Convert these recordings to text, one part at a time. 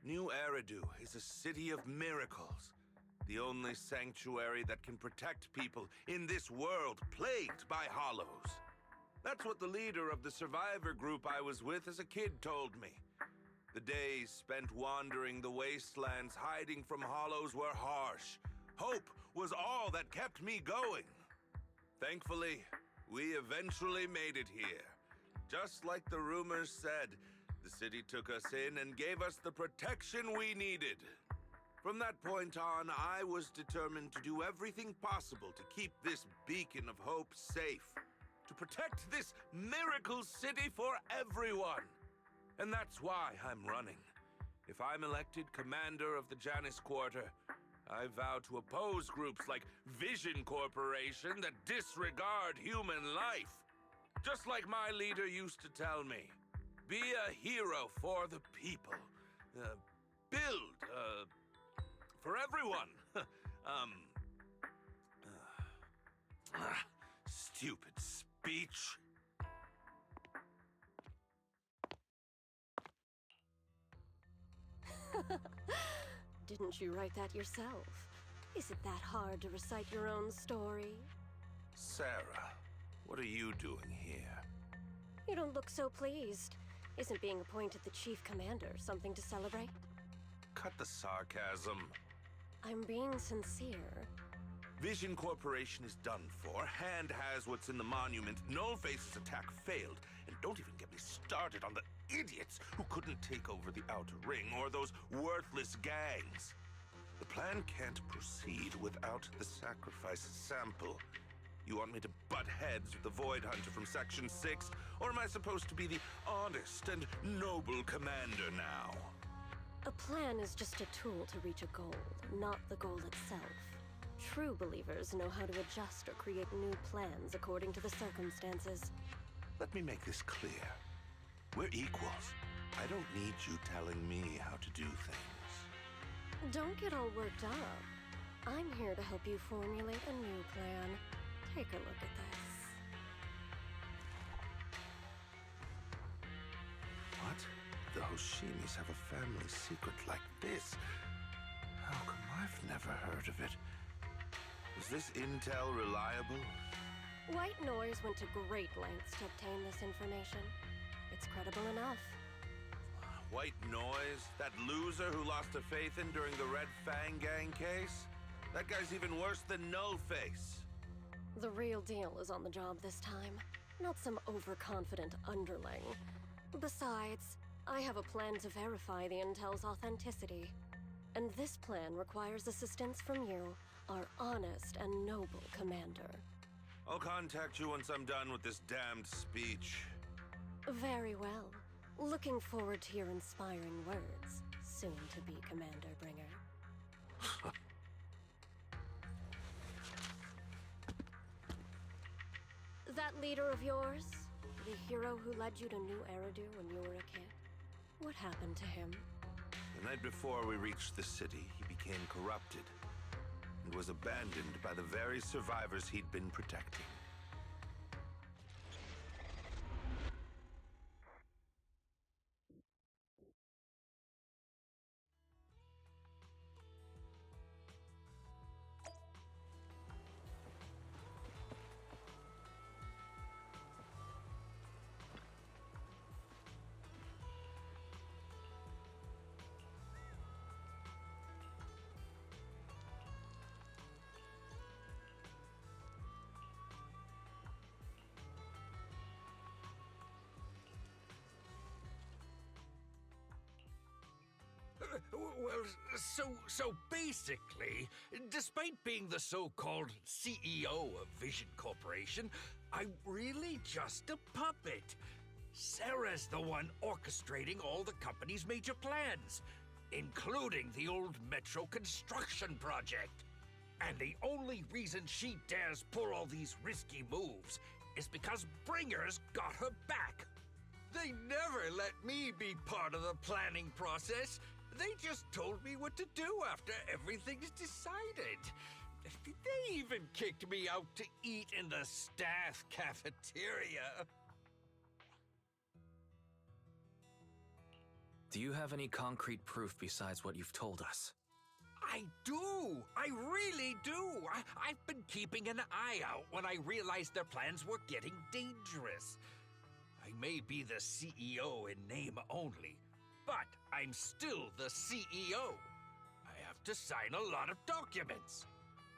New Eridu is a city of miracles. The only sanctuary that can protect people in this world plagued by hollows. That's what the leader of the survivor group I was with as a kid told me. The days spent wandering the wastelands hiding from hollows were harsh. Hope was all that kept me going. Thankfully, we eventually made it here. Just like the rumors said, the city took us in and gave us the protection we needed. From that point on, I was determined to do everything possible to keep this beacon of hope safe. To protect this miracle city for everyone. And that's why I'm running. If I'm elected commander of the Janus Quarter, I vow to oppose groups like Vision Corporation that disregard human life. Just like my leader used to tell me. Be a hero for the people. Build, for everyone. Stupid speech. Didn't you write that yourself? Is it that hard to recite your own story? Sarah, what are you doing here? You don't look so pleased. Isn't being appointed the chief commander something to celebrate? Cut the sarcasm. I'm being sincere. Vision Corporation is done for. Hand has what's in the monument. Nullface's attack failed. And don't even get me started on the idiots who couldn't take over the Outer Ring or those worthless gangs. The plan can't proceed without the sacrifice sample. You want me to butt heads with the Void Hunter from Section 6? Or am I supposed to be the honest and noble commander now? A plan is just a tool to reach a goal, not the goal itself. True believers know how to adjust or create new plans according to the circumstances. Let me make this clear. We're equals. I don't need you telling me how to do things. Don't get all worked up. I'm here to help you formulate a new plan. Take a look at this. What? The Hoshimis have a family secret like this? How come I've never heard of it? Is this intel reliable? White Noise went to great lengths to obtain this information. It's credible enough. White Noise? That loser who lost a faith in during the Red Fang Gang case? That guy's even worse than Nullface. The real deal is on the job this time, not some overconfident underling. Besides, I have a plan to verify the intel's authenticity. And this plan requires assistance from you, our honest and noble commander. I'll contact you once I'm done with this damned speech. Very well. Looking forward to your inspiring words, soon to be Commander Bringer. That leader of yours, the hero who led you to New Eridu when you were a kid, what happened to him? The night before we reached the city, he became corrupted and was abandoned by the very survivors he'd been protecting. Well, so basically, despite being the so-called CEO of Vision Corporation, I'm really just a puppet. Sarah's the one orchestrating all the company's major plans, including the old metro construction project. And the only reason she dares pull all these risky moves is because Bringer's got her back. They never let me be part of the planning process. They just told me what to do after everything's decided. They even kicked me out to eat in the staff cafeteria. Do you have any concrete proof besides what you've told us? I do! I really do! I've been keeping an eye out when I realized their plans were getting dangerous. I may be the CEO in name only, but I'm still the CEO. I have to sign a lot of documents.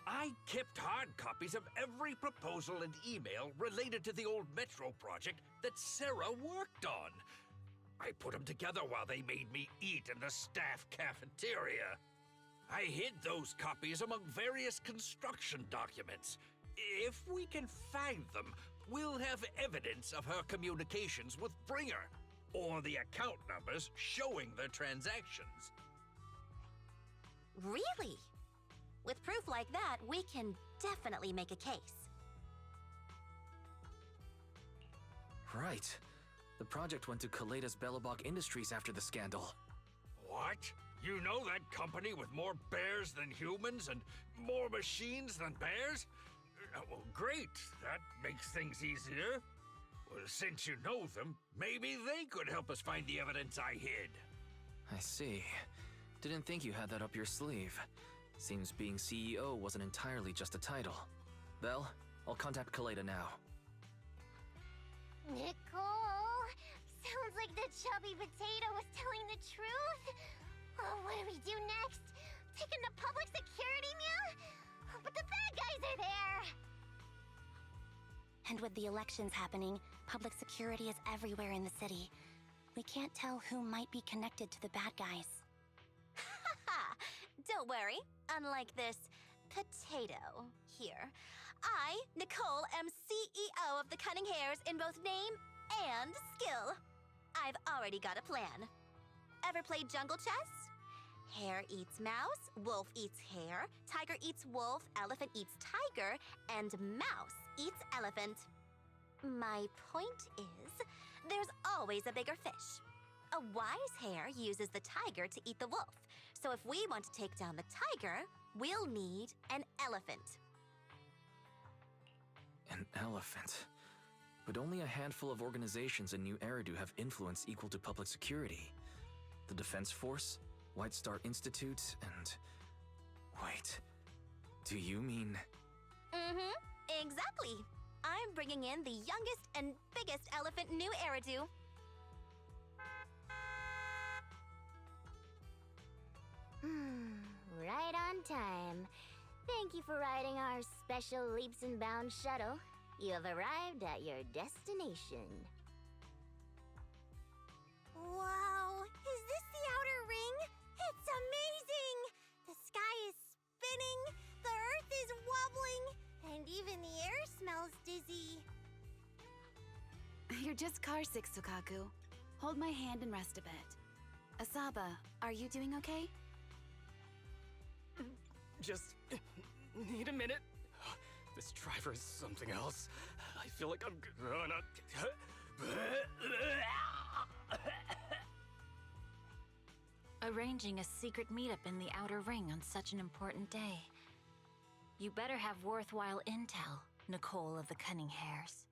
I kept hard copies of every proposal and email related to the old Metro project that Sarah worked on. I put them together while they made me eat in the staff cafeteria. I hid those copies among various construction documents. If we can find them, we'll have evidence of her communications with Bringer, or the account numbers showing their transactions. Really? With proof like that, we can definitely make a case. Right. The project went to Kaleda's Belobog Industries after the scandal. What? You know that company with more bears than humans and more machines than bears? Well, great. That makes things easier. Well, since you know them, maybe they could help us find the evidence I hid. I see. Didn't think you had that up your sleeve. Seems being CEO wasn't entirely just a title. Well, I'll contact Kaleda now. Nicole! Sounds like the chubby potato was telling the truth. Oh, what do we do next? Take him to public security, Mia? But the bad guys are there! And with the elections happening, public security is everywhere in the city. We can't tell who might be connected to the bad guys. Haha! Don't worry. Unlike this potato here, I, Nicole, am CEO of the Cunning Hares in both name and skill. I've already got a plan. Ever played jungle chess? Hare eats mouse, wolf eats hare, tiger eats wolf, elephant eats tiger, and mouse eats elephant. My point is, there's always a bigger fish. A wise hare uses the tiger to eat the wolf. So if we want to take down the tiger, we'll need an elephant. An elephant. But only a handful of organizations in New Eridu have influence equal to public security. The Defense Force, White Star Institute, and... Wait, do you mean... Mm-hmm, exactly. I'm bringing in the youngest and biggest elephant in New Eridu. Right on time. Thank you for riding our special leaps and bounds shuttle. You have arrived at your destination. Wow, is this the outer ring? It's amazing! The sky is spinning, the earth is wobbling, And even the air smells dizzy. You're just carsick, Sukaku. Hold my hand and rest a bit. Asaba, are you doing okay? Just need a minute. This driver is something else. I feel like I'm gonna... Arranging a secret meetup in the Outer Ring on such an important day. You better have worthwhile intel, Nicole of the Cunning Hares.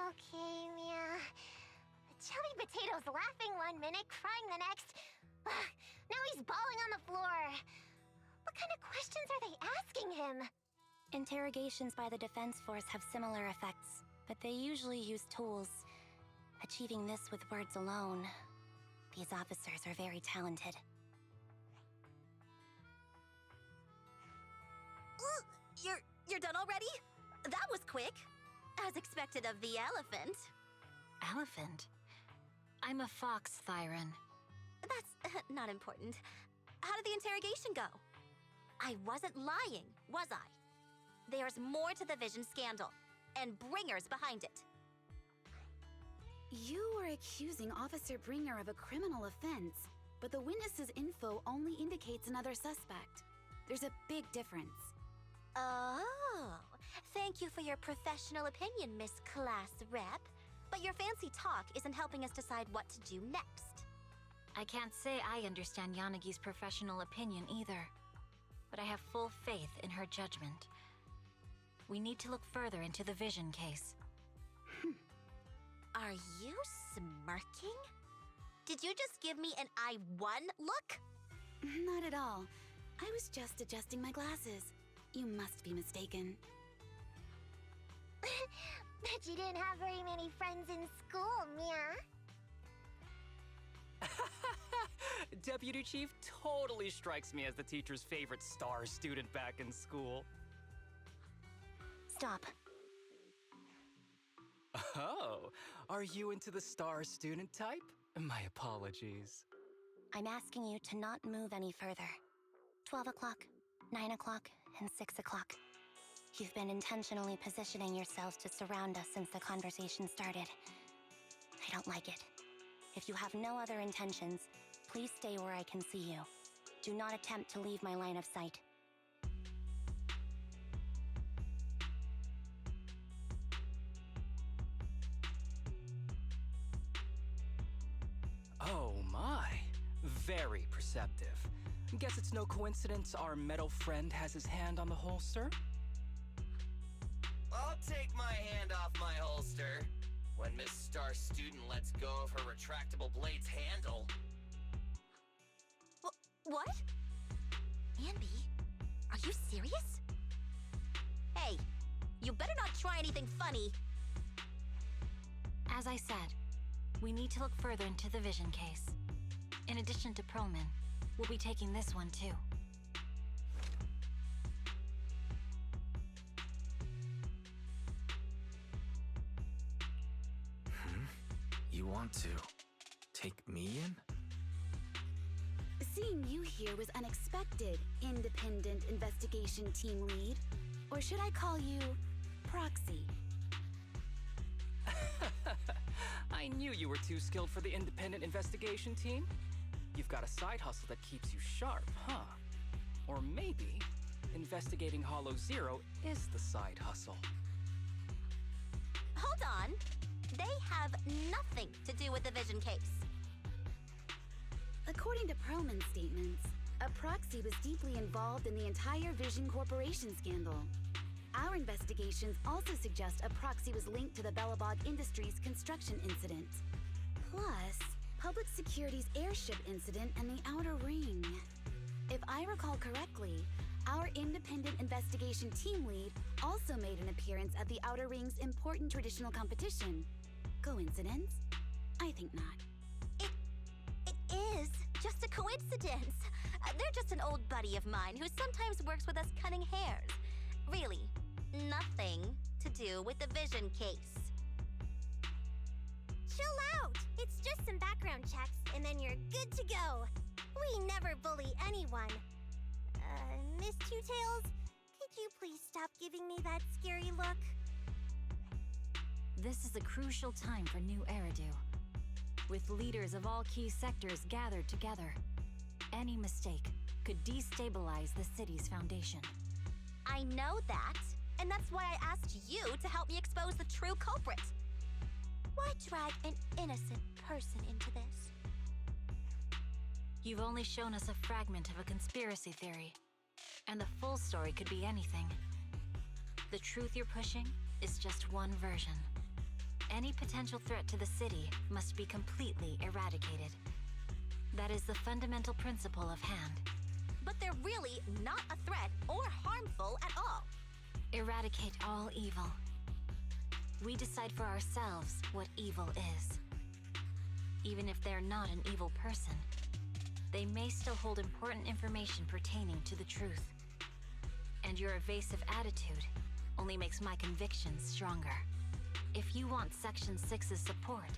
Okay, Mia. Chubby Potato's laughing one minute, crying the next. Now he's bawling on the floor. What kind of questions are they asking him? Interrogations by the Defense Force have similar effects, but they usually use tools. Achieving this with words alone, these officers are very talented. You're done already? That was quick. As expected of the elephant. Elephant? I'm a fox, Thyron. That's not important. How did the interrogation go? I wasn't lying, was I? There's more to the Vision scandal, and Bringer's behind it. You were accusing Officer Bringer of a criminal offense, but the witness's info only indicates another suspect. There's a big difference. Oh, thank you for your professional opinion, Miss Class Rep. But your fancy talk isn't helping us decide what to do next. I can't say I understand Yanagi's professional opinion either, but I have full faith in her judgment. We need to look further into the Vision case. Are you smirking? Did you just give me an I-1 look? Not at all. I was just adjusting my glasses. You must be mistaken. Bet you didn't have very many friends in school, Mia. Deputy Chief totally strikes me as the teacher's favorite star student back in school. Stop. Oh, are you into the star student type? My apologies. I'm asking you to not move any further. 12 o'clock, 9 o'clock, and 6 o'clock. You've been intentionally positioning yourselves to surround us since the conversation started. I don't like it. If you have no other intentions, please stay where I can see you. Do not attempt to leave my line of sight. Oh my, very perceptive. Guess it's no coincidence our metal friend has his hand on the holster? I'll take my hand off my holster when Miss Star Student lets go of her retractable blade's handle. What? Anby, are you serious? Hey, you better not try anything funny. As I said, we need to look further into the Vision case. In addition to Perlman, we'll be taking this one too. You want to take me in? Seeing you here was unexpected, Independent Investigation Team Lead. Or should I call you Proxy? I knew you were too skilled for the independent investigation team. You've got a side hustle that keeps you sharp, huh? Or maybe investigating Hollow Zero is the side hustle. Hold on. They have nothing to do with the Vision case. According to Perlman's statements, a proxy was deeply involved in the entire Vision Corporation scandal. Our investigations also suggest a proxy was linked to the Bellabog Industries construction incident. Plus, Public Security's airship incident and the Outer Ring. If I recall correctly, our independent investigation team lead also made an appearance at the Outer Ring's important traditional competition. Coincidence? I think not. It is just a coincidence. They're just an old buddy of mine who sometimes works with us cutting hairs. Really, nothing to do with the Vision case. Chill out! It's just some background checks, and then you're good to go. We never bully anyone. Miss Two Tails, could you please stop giving me that scary look? This is a crucial time for New Eridu. With leaders of all key sectors gathered together, any mistake could destabilize the city's foundation. I know that, and that's why I asked you to help me expose the true culprit. Why drag an innocent person into this? You've only shown us a fragment of a conspiracy theory, and the full story could be anything. The truth you're pushing is just one version. Any potential threat to the city must be completely eradicated. That is the fundamental principle of Hand. But they're really not a threat or harmful at all. Eradicate all evil. We decide for ourselves what evil is. Even if they're not an evil person, they may still hold important information pertaining to the truth. And your evasive attitude only makes my convictions stronger. If you want Section 6's support,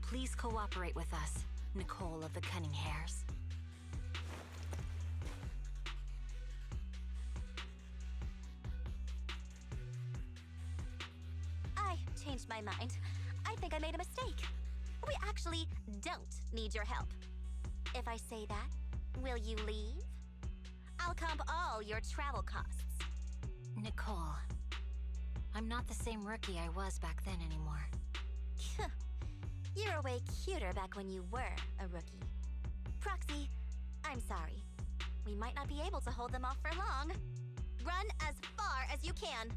please cooperate with us, Nicole of the Cunning Hairs. I changed my mind. I think I made a mistake. We actually don't need your help. If I say that, will you leave? I'll comp all your travel costs. Nicole, I'm not the same rookie I was back then anymore. You were way cuter back when you were a rookie. Proxy, I'm sorry. We might not be able to hold them off for long. Run as far as you can.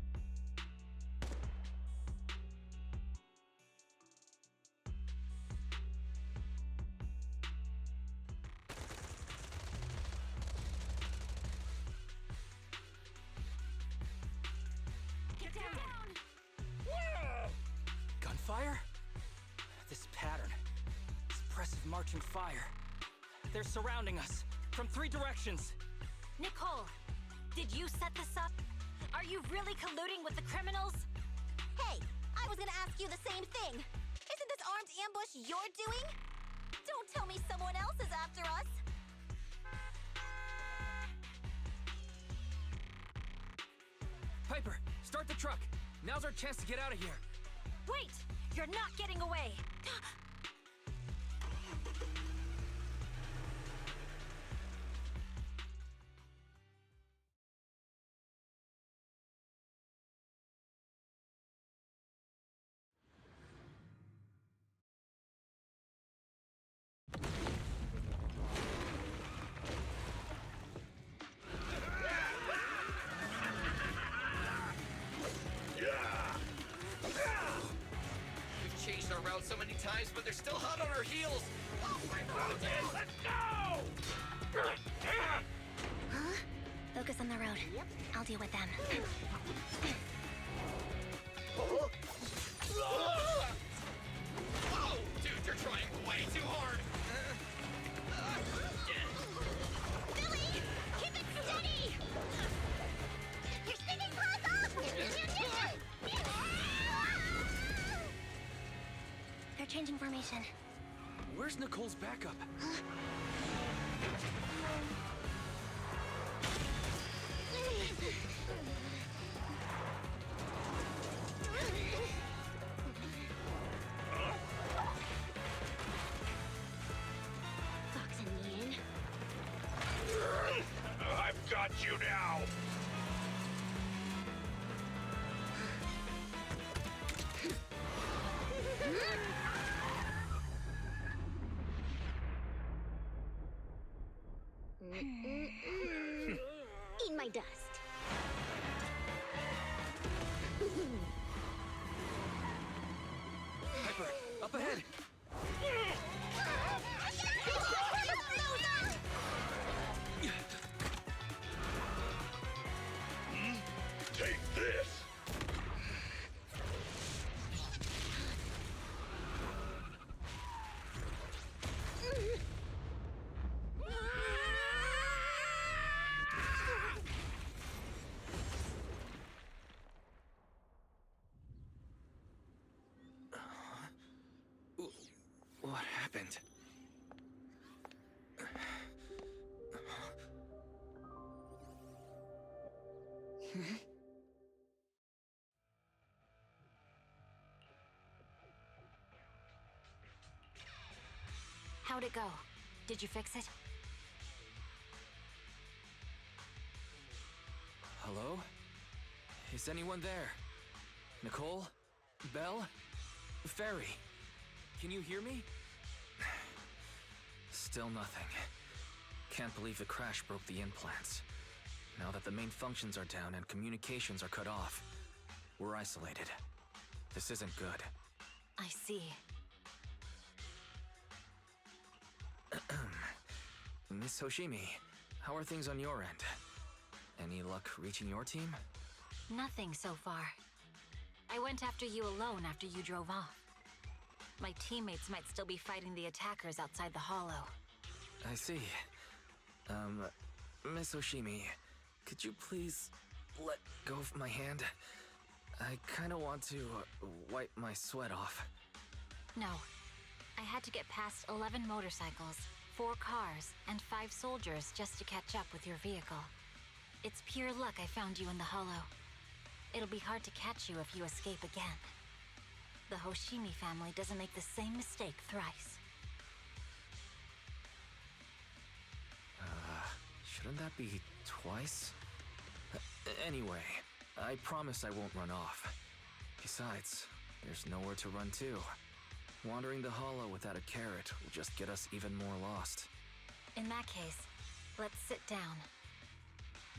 Gunfire? This pattern. Suppressive marching fire. They're surrounding us from 3 directions. Nicole, did you set this up? Are you really colluding with the criminals? Hey, I was gonna ask you the same thing. Isn't this armed ambush you're doing? Don't tell me someone else is after us. Piper, start the truck. Now's our chance to get out of here. Wait! You're not getting away! We've changed our route so many times, but they're still hot on our heels. Oh my God! Let's go! Huh? Focus on the road. I'll deal with them. Whoa! Dude, you're trying way too hard. Billy! Keep it steady! You're spinning close off! They're changing formation. Where's Nicole's backup? Boxing me in. I've got you now! Eat my dust. Piper, up ahead! Take this! What happened? How'd it go? Did you fix it? Hello? Is anyone there? Nicole? Belle? Ferry? Can you hear me? Still nothing. Can't believe the crash broke the implants. Now that the main functions are down and communications are cut off, we're isolated. This isn't good. I see. Miss Hoshimi, how are things on your end? Any luck reaching your team? Nothing so far. I went after you alone after you drove off. My teammates might still be fighting the attackers outside the hollow. I see. Miss Hoshimi, could you please let go of my hand? I kinda want to wipe my sweat off. No. I had to get past 11 motorcycles, 4 cars, and 5 soldiers just to catch up with your vehicle. It's pure luck I found you in the hollow. It'll be hard to catch you if you escape again. The Hoshimi family doesn't make the same mistake thrice. Shouldn't that be twice? Anyway, I promise I won't run off. Besides, there's nowhere to run to. Wandering the hollow without a carrot will just get us even more lost. In that case, let's sit down.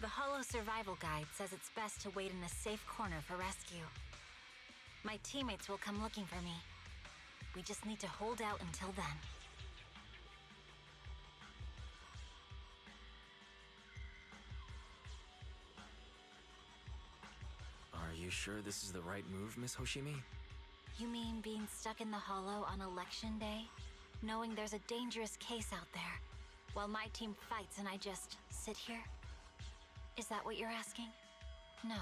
The Hollow Survival Guide says it's best to wait in a safe corner for rescue. My teammates will come looking for me. We just need to hold out until then. Are you sure this is the right move, Miss Hoshimi? You mean being stuck in the hollow on election day? Knowing there's a dangerous case out there, while my team fights and I just sit here? Is that what you're asking? No.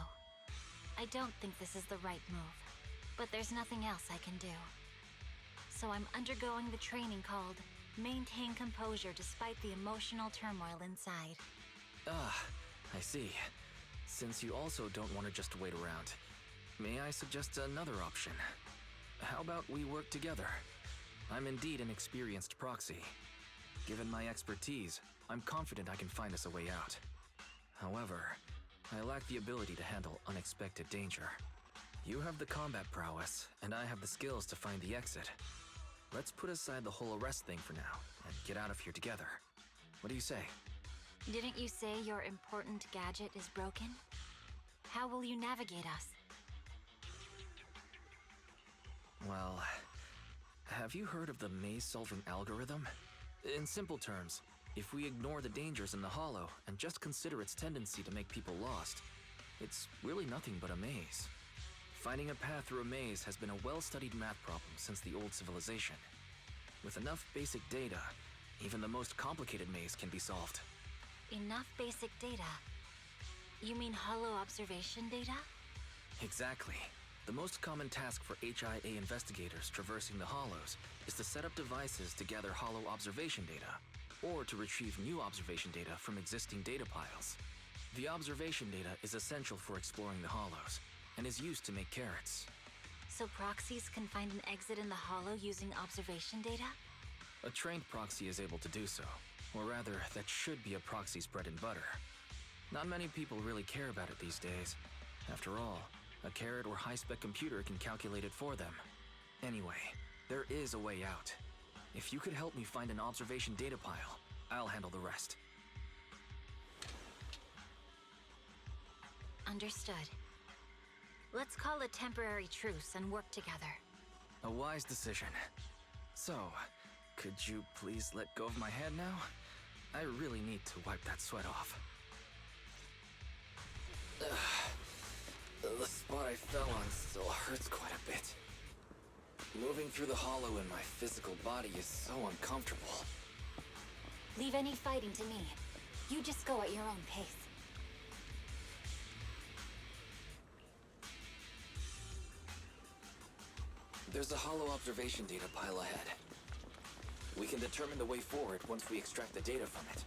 I don't think this is the right move, but there's nothing else I can do. So I'm undergoing the training called Maintain Composure Despite the Emotional Turmoil Inside. Ah, I see. Since you also don't want to just wait around, may I suggest another option? How about we work together? I'm indeed an experienced proxy. Given my expertise, I'm confident I can find us a way out. However, I lack the ability to handle unexpected danger. You have the combat prowess, and I have the skills to find the exit. Let's put aside the whole arrest thing for now, and get out of here together. What do you say? Didn't you say your important gadget is broken? How will you navigate us? Well, have you heard of the maze-solving algorithm? In simple terms, if we ignore the dangers in the hollow and just consider its tendency to make people lost, it's really nothing but a maze. Finding a path through a maze has been a well-studied math problem since the old civilization. With enough basic data, even the most complicated maze can be solved. Enough basic data? You mean hollow observation data? Exactly. The most common task for HIA investigators traversing the hollows is to set up devices to gather hollow observation data, or to retrieve new observation data from existing data piles. The observation data is essential for exploring the hollows, and is used to make carrots. So proxies can find an exit in the hollow using observation data? A trained proxy is able to do so, or rather, that should be a proxy's bread and butter. Not many people really care about it these days. After all, a carrot or high-spec computer can calculate it for them. Anyway, there is a way out. If you could help me find an observation data pile, I'll handle the rest. Understood. Let's call a temporary truce and work together. A wise decision. So, could you please let go of my hand now? I really need to wipe that sweat off. The spot I fell on still hurts quite a bit. Moving through the hollow in my physical body is so uncomfortable. Leave any fighting to me. You just go at your own pace. There's a hollow observation data pile ahead. We can determine the way forward once we extract the data from it.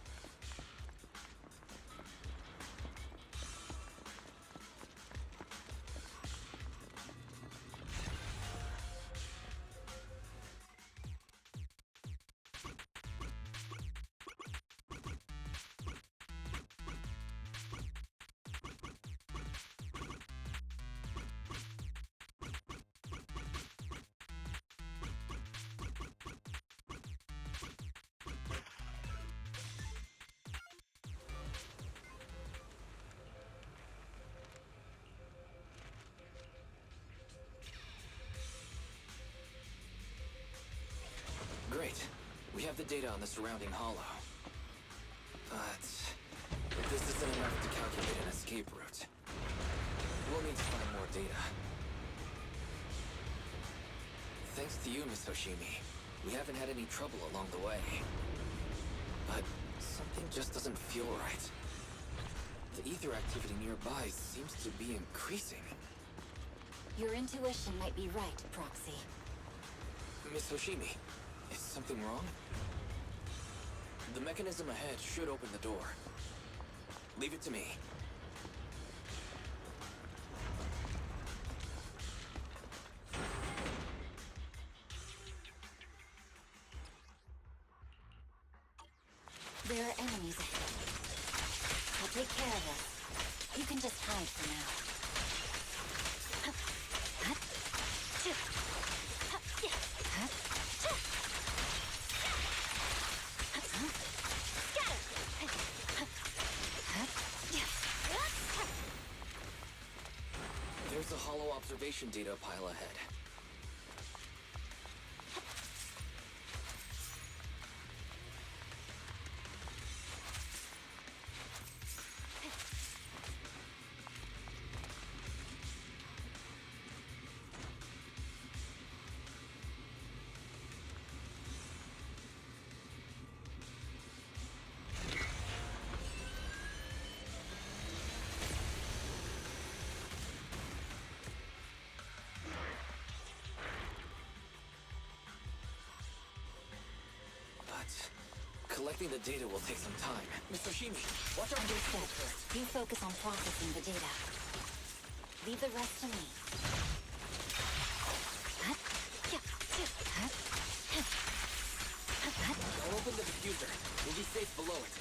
data on the surrounding hollow. But this isn't enough to calculate an escape route. We'll need to find more data. Thanks to you, Miss Hoshimi, we haven't had any trouble along the way. But something just doesn't feel right. The ether activity nearby seems to be increasing. Your intuition might be right, Proxy. Miss Hoshimi, is something wrong? The mechanism ahead should open the door. Leave it to me. There are enemies ahead. I'll take care of us. You can just hide for now. There's a hollow observation data pile ahead. Collecting the data will take some time. Miss Hoshimi, watch out for those folks. You focus on processing the data. Leave the rest to me. I'll open the diffuser. We'll be safe below it.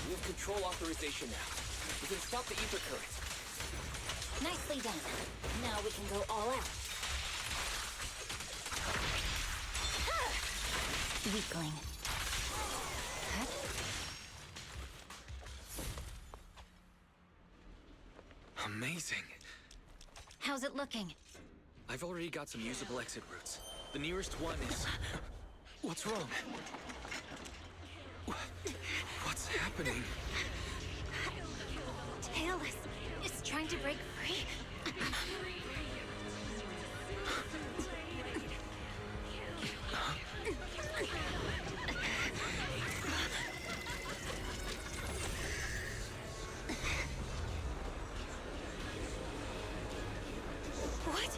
We have control authorization now. We can stop the ether current. Nicely done. Now we can go all out. Weakling. Amazing. How's it looking? I've already got some usable exit routes. The nearest one is... What's wrong? What's happening? Tailless is trying to break free. What?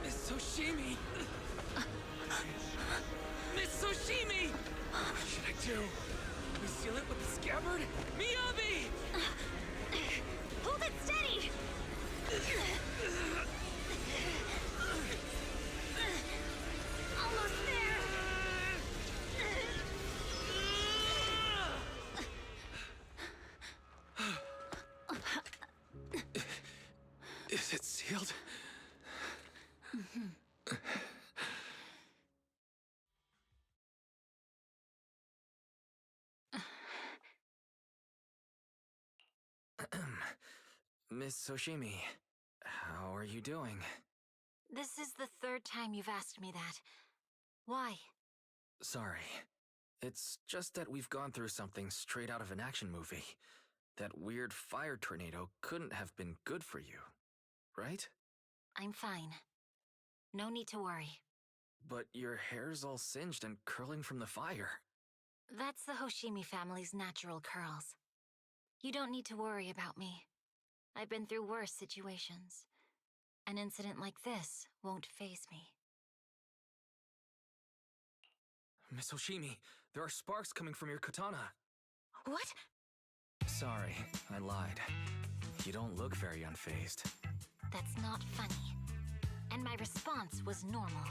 Miss Hoshimi! Miss Hoshimi! What should I do? We seal it with the scabbard? Miyabi! Hold it steady! Almost there! Is it sealed? Miss Hoshimi, how are you doing? This is the third time you've asked me that. Why? Sorry. It's just that we've gone through something straight out of an action movie. That weird fire tornado couldn't have been good for you, right? I'm fine. No need to worry. But your hair's all singed and curling from the fire. That's the Hoshimi family's natural curls. You don't need to worry about me. I've been through worse situations. An incident like this won't faze me. Miss Hoshimi, there are sparks coming from your katana. What? Sorry, I lied. You don't look very unfazed. That's not funny. And my response was normal.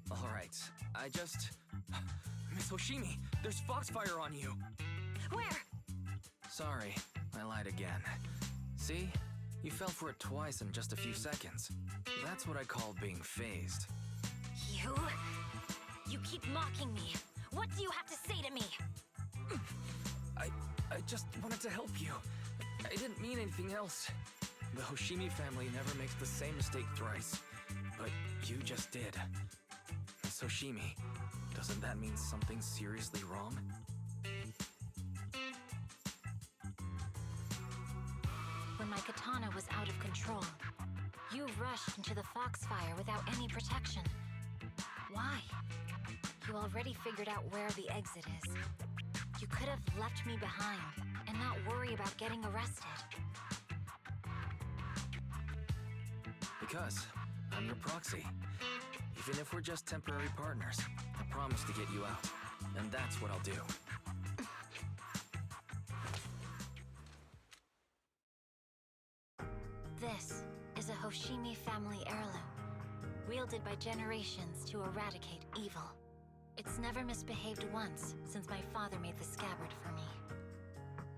All right, I just... Miss Hoshimi, there's foxfire on you. Where? Sorry, I lied again. See? You fell for it twice in just a few seconds. That's what I call being phased. You? You keep mocking me. What do you have to say to me? I just wanted to help you. I didn't mean anything else. The Hoshimi family never makes the same mistake thrice. But you just did. Miss Hoshimi, doesn't that mean something seriously wrong? When my katana was out of control, you rushed into the foxfire without any protection. Why? You already figured out where the exit is. You could have left me behind and not worry about getting arrested. Because I'm your proxy. Even if we're just temporary partners, I promise to get you out. And that's what I'll do. This is a Hoshimi family heirloom, wielded by generations to eradicate evil. It's never misbehaved once since my father made the scabbard for me.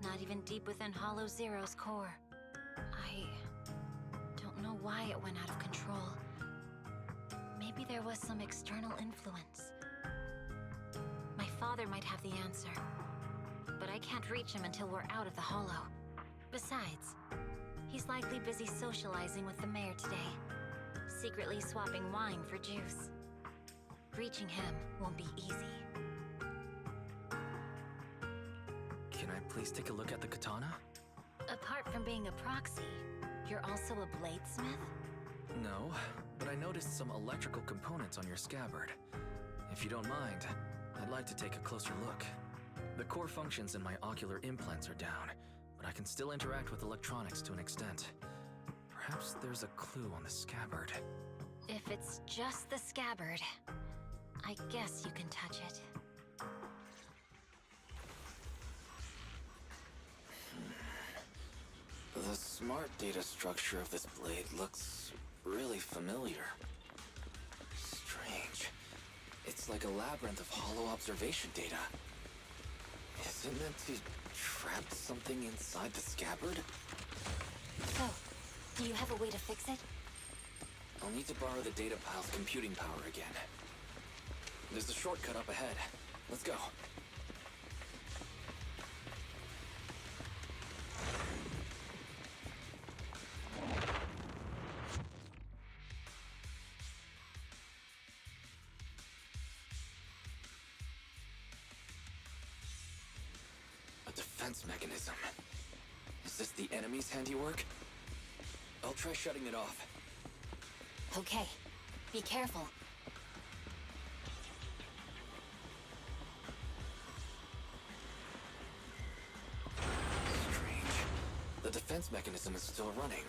Not even deep within Hollow Zero's core. I don't know why it went out of control. Maybe there was some external influence. My father might have the answer, but I can't reach him until we're out of the Hollow. Besides, he's likely busy socializing with the mayor today, secretly swapping wine for juice. Reaching him won't be easy. Can I please take a look at the katana? Apart from being a proxy, you're also a bladesmith? No, but I noticed some electrical components on your scabbard. If you don't mind, I'd like to take a closer look. The core functions in my ocular implants are down, but I can still interact with electronics to an extent. Perhaps there's a clue on the scabbard. If it's just the scabbard, I guess you can touch it. The smart data structure of this blade looks really familiar. Strange. It's like a labyrinth of hollow observation data. Is it meant to trap something inside the scabbard? So, do you have a way to fix it? I'll need to borrow the data pile's computing power again. There's a shortcut up ahead. Let's go. A defense mechanism. Is this the enemy's handiwork? I'll try shutting it off. Okay, be careful. Strange. The defense mechanism is still running.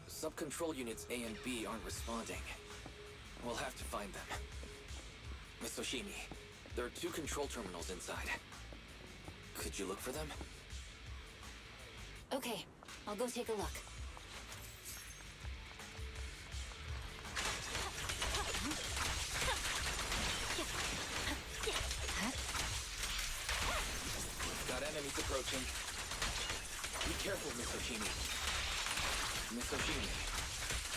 Sub-control units A and B aren't responding. We'll have to find them. Miss Hoshimi, there are 2 control terminals inside. Could you look for them? Okay, I'll go take a look. Got enemies approaching. Be careful, Miss Hoshimi. Miss Hoshimi,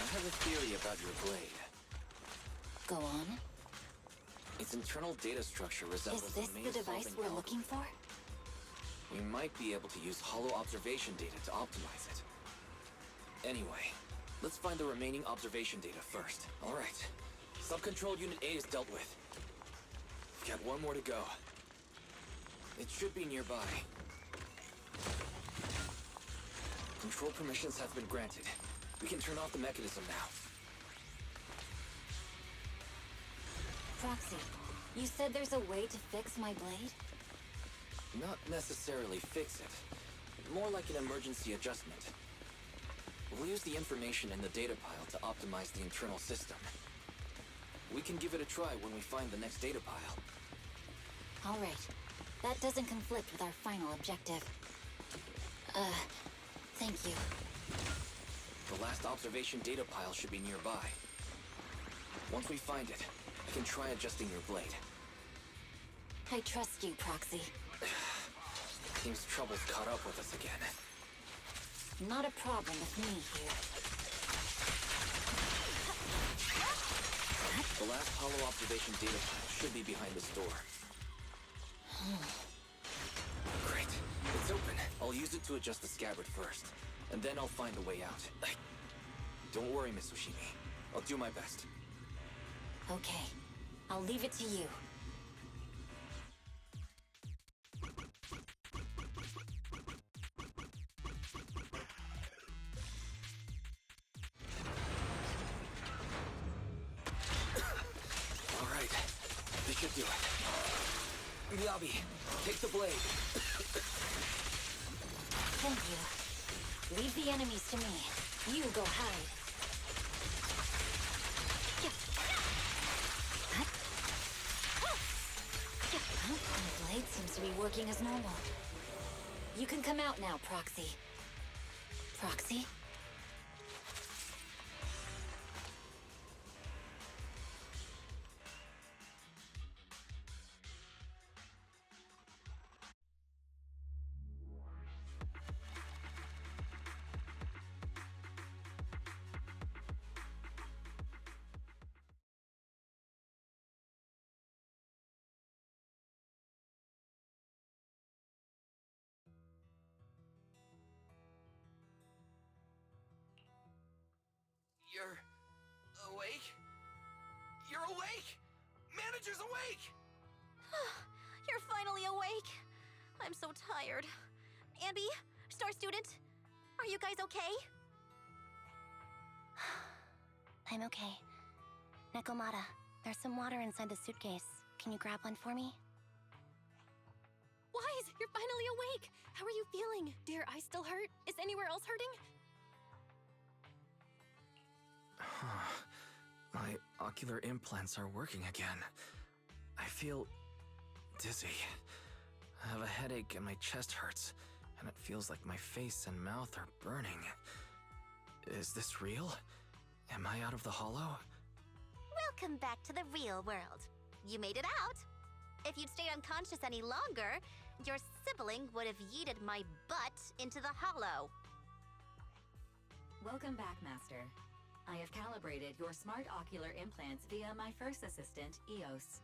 I have a theory about your blade. Go on. Its internal data structure resembles Is this a maze the device solving we're looking for? We might be able to use hollow observation data to optimize it. Anyway, let's find the remaining observation data first. All right. Sub-control unit A is dealt with. We've got 1 more to go. It should be nearby. Control permissions have been granted. We can turn off the mechanism now. Proxy, you said there's a way to fix my blade? Not necessarily fix it. More like an emergency adjustment. We'll use the information in the data pile to optimize the internal system. We can give it a try when we find the next data pile. All right. That doesn't conflict with our final objective. Thank you. The last observation data pile should be nearby. Once we find it, I can try adjusting your blade. I trust you, Proxy. Seems trouble's caught up with us again. Not a problem with me here. The last hollow observation data pile should be behind this door. Great. It's open. I'll use it to adjust the scabbard first, and then I'll find a way out. Don't worry, Miss Oshimi. I'll do my best. Okay. I'll leave it to you. All right. This should do it. Miyabi, take the blade. Thank you. Leave the enemies to me. You go hide. The blade seems to be working as normal. You can come out now, Proxy. Proxy? You're awake? You're awake! Manager's awake! You're finally awake. I'm so tired. Ambi, Star Student, are you guys okay? I'm okay. Nekomata, there's some water inside the suitcase. Can you grab one for me? Wise, you're finally awake! How are you feeling? Do your eyes still hurt? Is anywhere else hurting? My ocular implants are working again. I feel dizzy. I have a headache and my chest hurts, and it feels like my face and mouth are burning. Is this real? Am I out of the hollow? Welcome back to the real world. You made it out. If you'd stayed unconscious any longer, your sibling would have yeeted my butt into the hollow. Welcome back, Master. I have calibrated your smart ocular implants via my first assistant, EOS.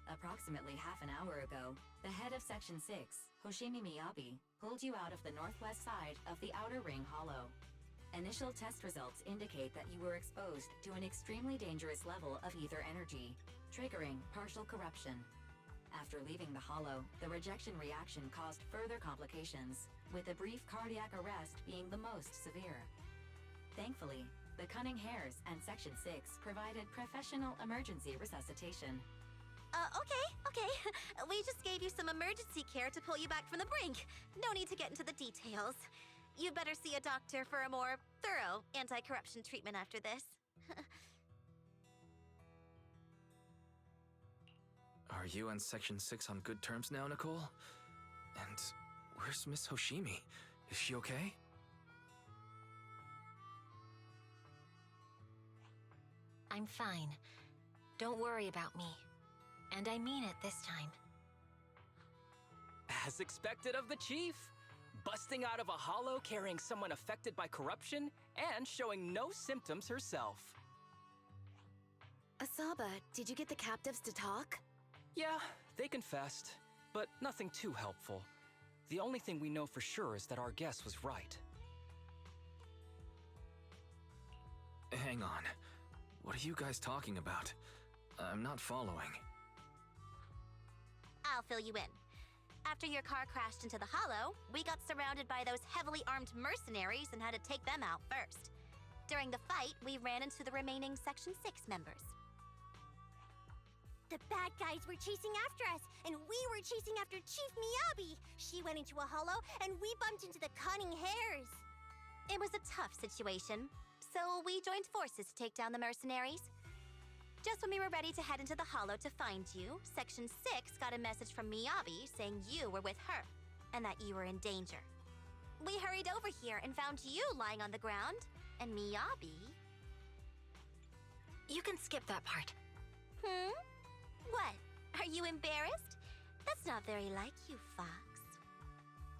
Approximately half an hour ago, the head of Section 6, Hoshimi Miyabi, pulled you out of the northwest side of the Outer Ring Hollow. Initial test results indicate that you were exposed to an extremely dangerous level of ether energy, triggering partial corruption. After leaving the hollow, the rejection reaction caused further complications, with a brief cardiac arrest being the most severe. Thankfully, the Cunning Hares and Section 6 provided professional emergency resuscitation. Okay. We just gave you some emergency care to pull you back from the brink. No need to get into the details. You better see a doctor for a more thorough anti-corruption treatment after this. Are you and Section 6 on good terms now, Nicole? And where's Miss Hoshimi? Is she okay? I'm fine. Don't worry about me. And I mean it this time. As expected of the Chief. Busting out of a hollow carrying someone affected by corruption and showing no symptoms herself. Asaba, did you get the captives to talk? Yeah, they confessed, but nothing too helpful. The only thing we know for sure is that our guess was right. Hang on. What are you guys talking about? I'm not following. I'll fill you in. After your car crashed into the hollow, we got surrounded by those heavily armed mercenaries and had to take them out first. During the fight, we ran into the remaining Section 6 members. The bad guys were chasing after us, and we were chasing after Chief Miyabi. She went into a hollow, and we bumped into the Cunning Hares. It was a tough situation, so we joined forces to take down the mercenaries. Just when we were ready to head into the Hollow to find you, Section 6 got a message from Miyabi saying you were with her, and that you were in danger. We hurried over here and found you lying on the ground, and Miyabi... You can skip that part. What? Are you embarrassed? That's not very like you, Fox.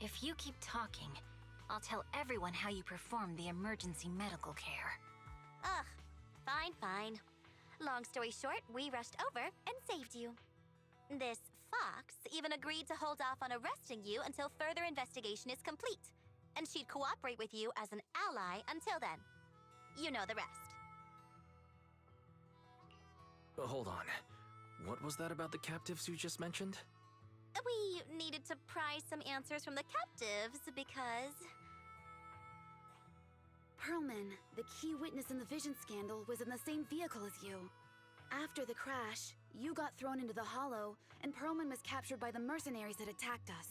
If you keep talking, I'll tell everyone how you performed the emergency medical care. Ugh, fine. Long story short, we rushed over and saved you. This Fox even agreed to hold off on arresting you until further investigation is complete, and she'd cooperate with you as an ally until then. You know the rest. Hold on. What was that about the captives you just mentioned? We needed to pry some answers from the captives because... Perlman, the key witness in the Vision scandal, was in the same vehicle as you. After the crash, you got thrown into the Hollow, and Perlman was captured by the mercenaries that attacked us.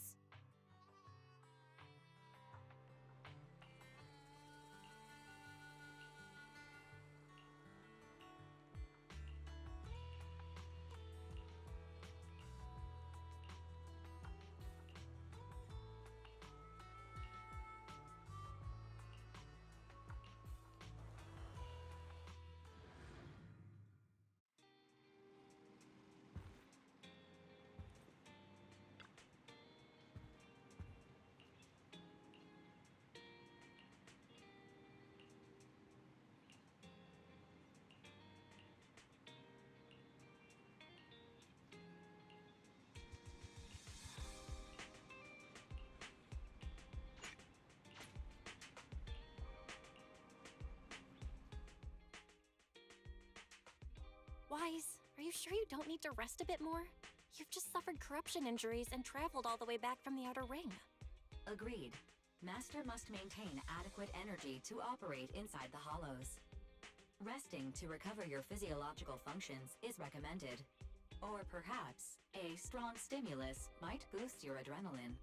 Wise, are you sure you don't need to rest a bit more? You've just suffered corruption injuries and traveled all the way back from the Outer Ring. Agreed. Master must maintain adequate energy to operate inside the hollows. Resting to recover your physiological functions is recommended. Or perhaps, a strong stimulus might boost your adrenaline.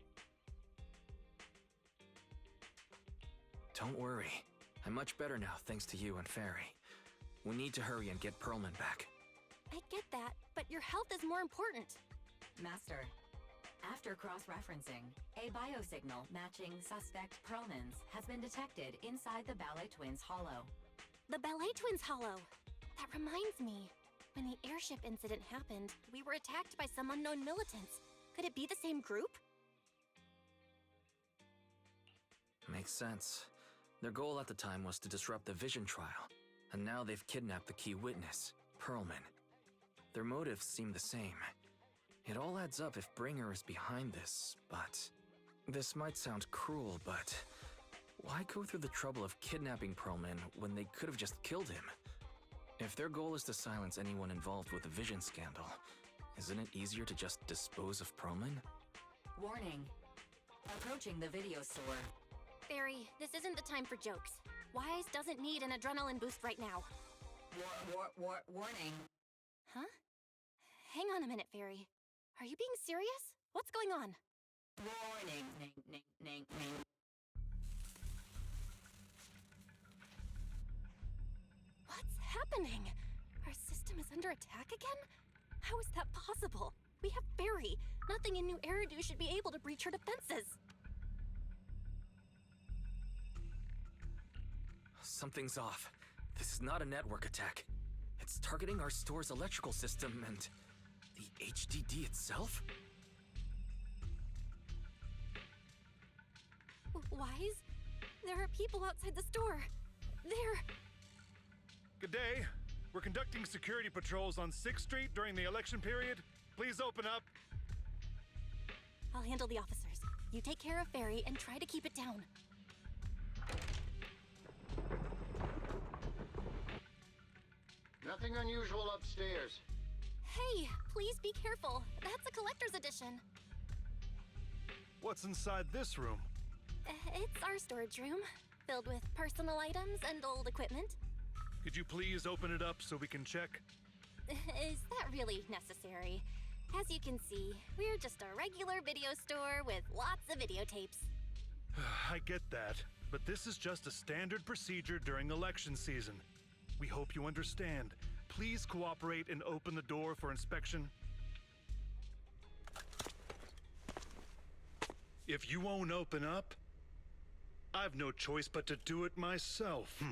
Don't worry. I'm much better now, thanks to you and Fairy. We need to hurry and get Perlman back. I get that, but your health is more important. Master, after cross-referencing, a biosignal matching suspect Perlman's has been detected inside the Ballet Twins Hollow. The Ballet Twins Hollow! That reminds me. When the airship incident happened, we were attacked by some unknown militants. Could it be the same group? Makes sense. Their goal at the time was to disrupt the Vision trial, and now they've kidnapped the key witness, Perlman. Their motives seem the same. It all adds up if Bringer is behind this, but... This might sound cruel, but... Why go through the trouble of kidnapping Perlman when they could have just killed him? If their goal is to silence anyone involved with the Vision scandal, isn't it easier to just dispose of Perlman? Warning. Approaching the video store. Fairy, this isn't the time for jokes. Wise doesn't need an adrenaline boost right now. Warning. Huh? Hang on a minute, Fairy. Are you being serious? What's going on? Warning. What's happening? Our system is under attack again? How is that possible? We have Fairy. Nothing in New Eridu should be able to breach her defenses. Something's off. This is not a network attack. It's targeting our store's electrical system and... the HDD itself? Wise? There are people outside the store. They're... Good day. We're conducting security patrols on 6th Street during the election period. Please open up. I'll handle the officers. You take care of Fairy and try to keep it down. Nothing unusual upstairs. Hey, please be careful. That's a collector's edition. What's inside this room? It's our storage room, filled with personal items and old equipment. Could you please open it up so we can check? Is that really necessary? As you can see, we're just a regular video store with lots of videotapes. I get that, but this is just a standard procedure during election season. We hope you understand. please cooperate and open the door for inspection? If you won't open up, I've no choice but to do it myself.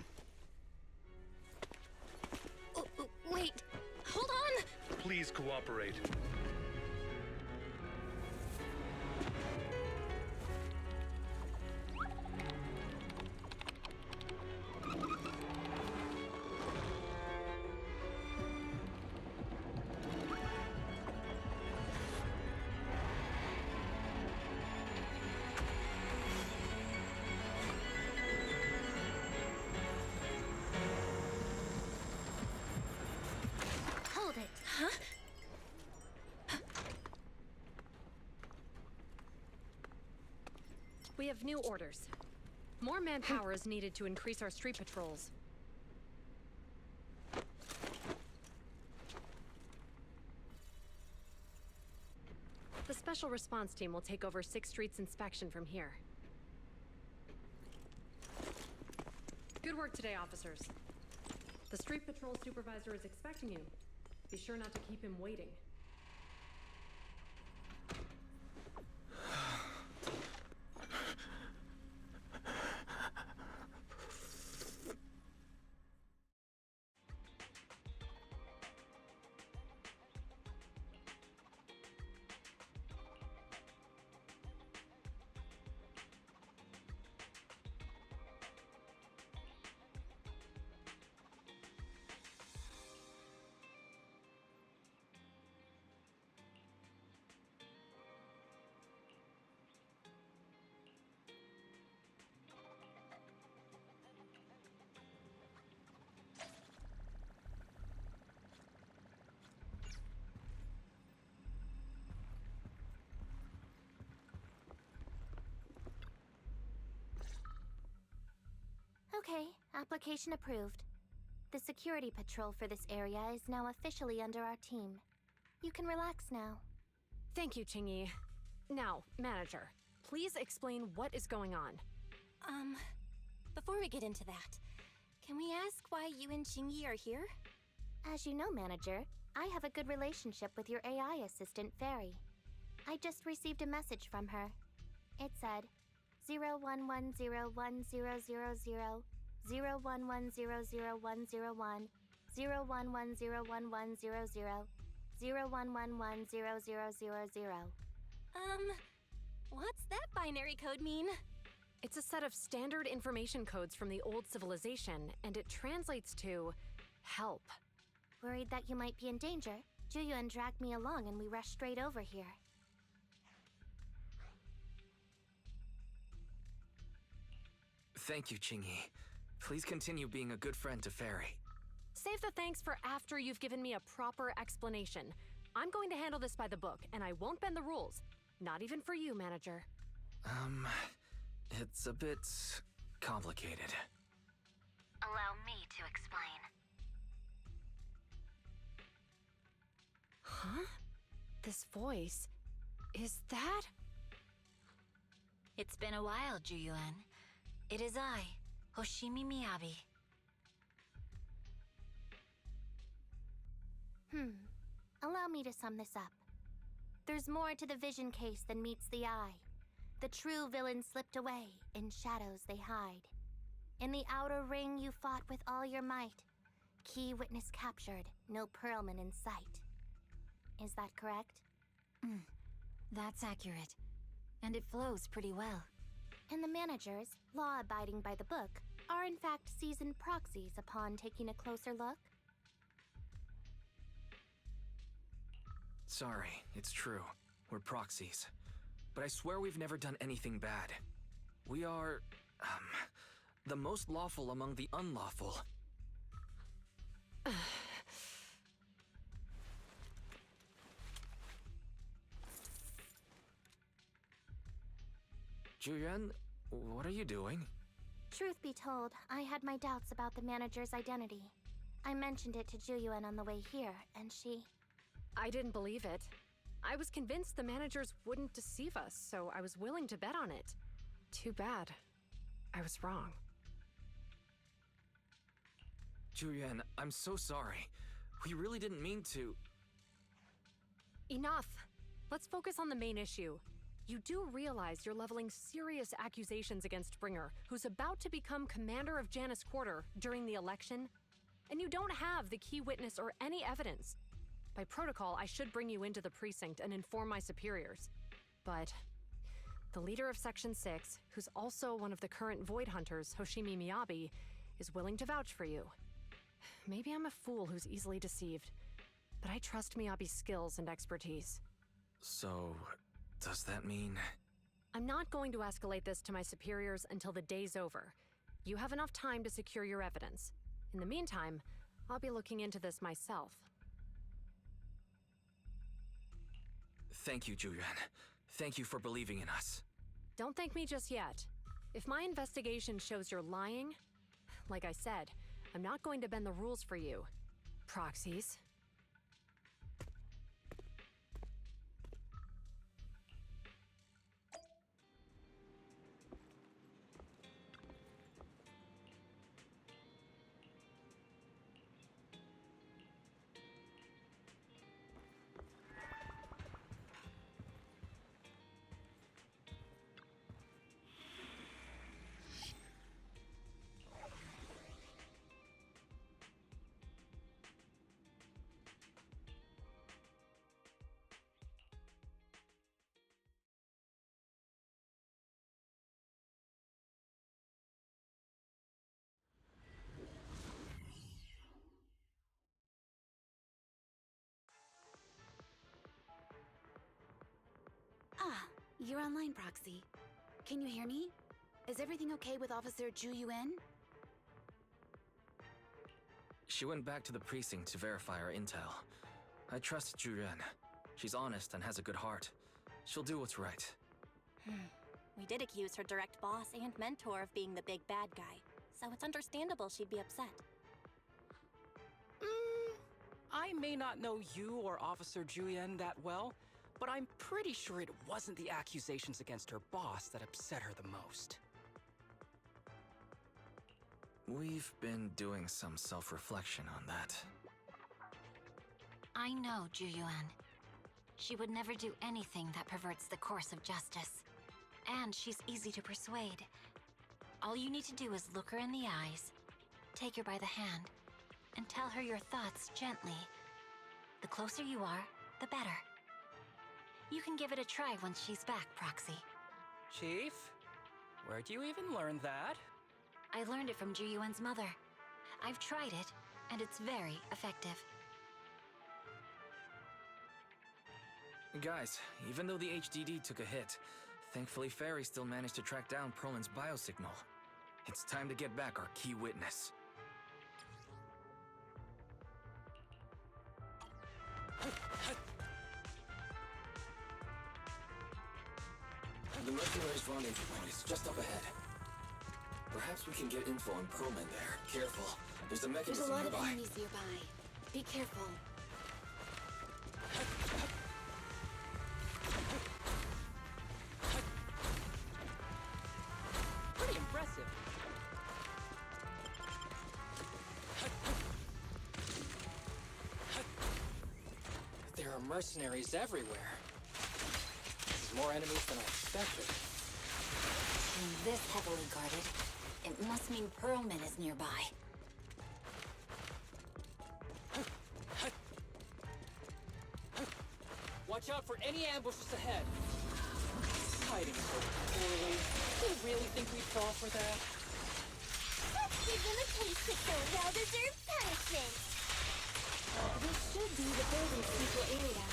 Wait, hold on! Please cooperate. Hold it. Huh? We have new orders. More manpower is needed to increase our street patrols. The Special Response Team will take over 6th Street's inspection from here. Good work today, officers. The Street Patrol Supervisor is expecting you. Be sure not to keep him waiting. Okay, application approved. The security patrol for this area is now officially under our team. You can relax now. Thank you, Qingyi. Now, Manager, please explain what is going on. Before we get into that, can we ask why you and Qingyi are here? As you know, Manager, I have a good relationship with your AI assistant, Fairy. I just received a message from her. It said, 01101000, 01100101, 01101100, 01110000. What's that binary code mean? It's a set of standard information codes from the old civilization, and it translates to help. Worried that you might be in danger, Juyuan dragged me along and we rushed straight over here. Thank you, Qingyi. Please continue being a good friend to Fairy. Save the thanks for after you've given me a proper explanation. I'm going to handle this by the book, and I won't bend the rules. Not even for you, Manager. It's a bit complicated. Allow me to explain. Huh? This voice... is that... It's been a while, Juyuan. It is I, Hoshimi Miyabi. Allow me to sum this up. There's more to the vision case than meets the eye. The true villain slipped away, in shadows they hide. In the outer ring you fought with all your might. Key witness captured, no Pearlman in sight. Is that correct? That's accurate. And it flows pretty well. And the managers, law-abiding by the book, are in fact seasoned proxies upon taking a closer look? Sorry, it's true. We're proxies. But I swear we've never done anything bad. We are, the most lawful among the unlawful. Juyuan, what are you doing? Truth be told, I had my doubts about the manager's identity. I mentioned it to Juyuan on the way here, and she... I didn't believe it. I was convinced the managers wouldn't deceive us, so I was willing to bet on it. Too bad. I was wrong. Juyuan, I'm so sorry. We really didn't mean to. Enough! Let's focus on the main issue. You do realize you're leveling serious accusations against Springer, who's about to become commander of Janus Quarter during the election? And you don't have the key witness or any evidence. By protocol, I should bring you into the precinct and inform my superiors. But the leader of Section 6, who's also one of the current Void Hunters, Hoshimi Miyabi, is willing to vouch for you. Maybe I'm a fool who's easily deceived, but I trust Miyabi's skills and expertise. So, does that mean... I'm not going to escalate this to my superiors until the day's over. You have enough time to secure your evidence. In the meantime, I'll be looking into this myself. Thank you, Julian. Thank you for believing in us. Don't thank me just yet. If my investigation shows you're lying, like I said, I'm not going to bend the rules for you. Proxies. Ah, you're online, Proxy. Can you hear me? Is everything okay with Officer Ju Yuen? She went back to the precinct to verify our intel. I trust Julian. She's honest and has a good heart. She'll do what's right. We did accuse her direct boss and mentor of being the big bad guy, so it's understandable she'd be upset. I may not know you or Officer Julian that well, but I'm pretty sure it wasn't the accusations against her boss that upset her the most. We've been doing some self-reflection on that. I know Ju Yuan. She would never do anything that perverts the course of justice. And she's easy to persuade. All you need to do is look her in the eyes, take her by the hand, and tell her your thoughts gently. The closer you are, the better. You can give it a try once she's back, Proxy. Chief? Where'd you even learn that? I learned it from Ju Yuan's mother. I've tried it, and it's very effective. Guys, even though the HDD took a hit, thankfully Fairy still managed to track down Perlin's biosignal. It's time to get back our key witness. The Mercenary's rendezvous point is just up ahead. Perhaps we can get info on Perlman there. Careful, there's a mechanism There's a lot nearby. of enemies nearby. Be careful. Pretty impressive. There are mercenaries everywhere. There's more enemies than I expected. Being this heavily guarded, it must mean Perlman is nearby. Watch out for any ambushes ahead. Hiding so poorly. Do you really think we'd fall for that? Let's give them a taste of their well-deserved punishment! This should be the building's central area.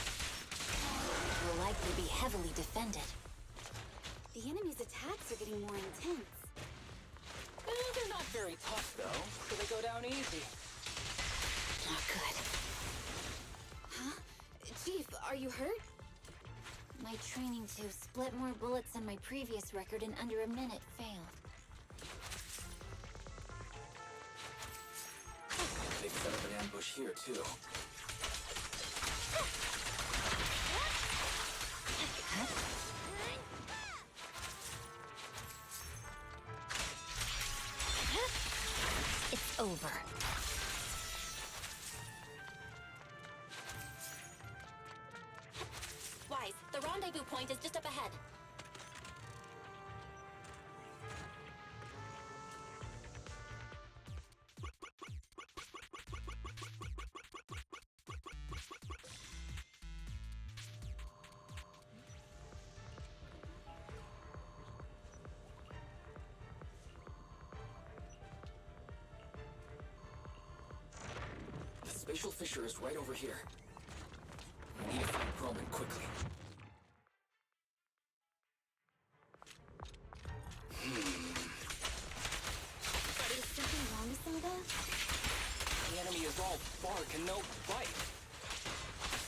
It will likely be heavily defended. The enemy's attacks are getting more intense. They're not very tough, though, so they go down easy. Not good. Huh? Chief, are you hurt? My training to split more bullets than my previous record in under a minute failed. They've set up an ambush here, too. It's over. point is just up ahead. The spatial fissure is right over here. We need to find Perlman quickly. Is something wrong with Zelda? The enemy is all bark and no bite.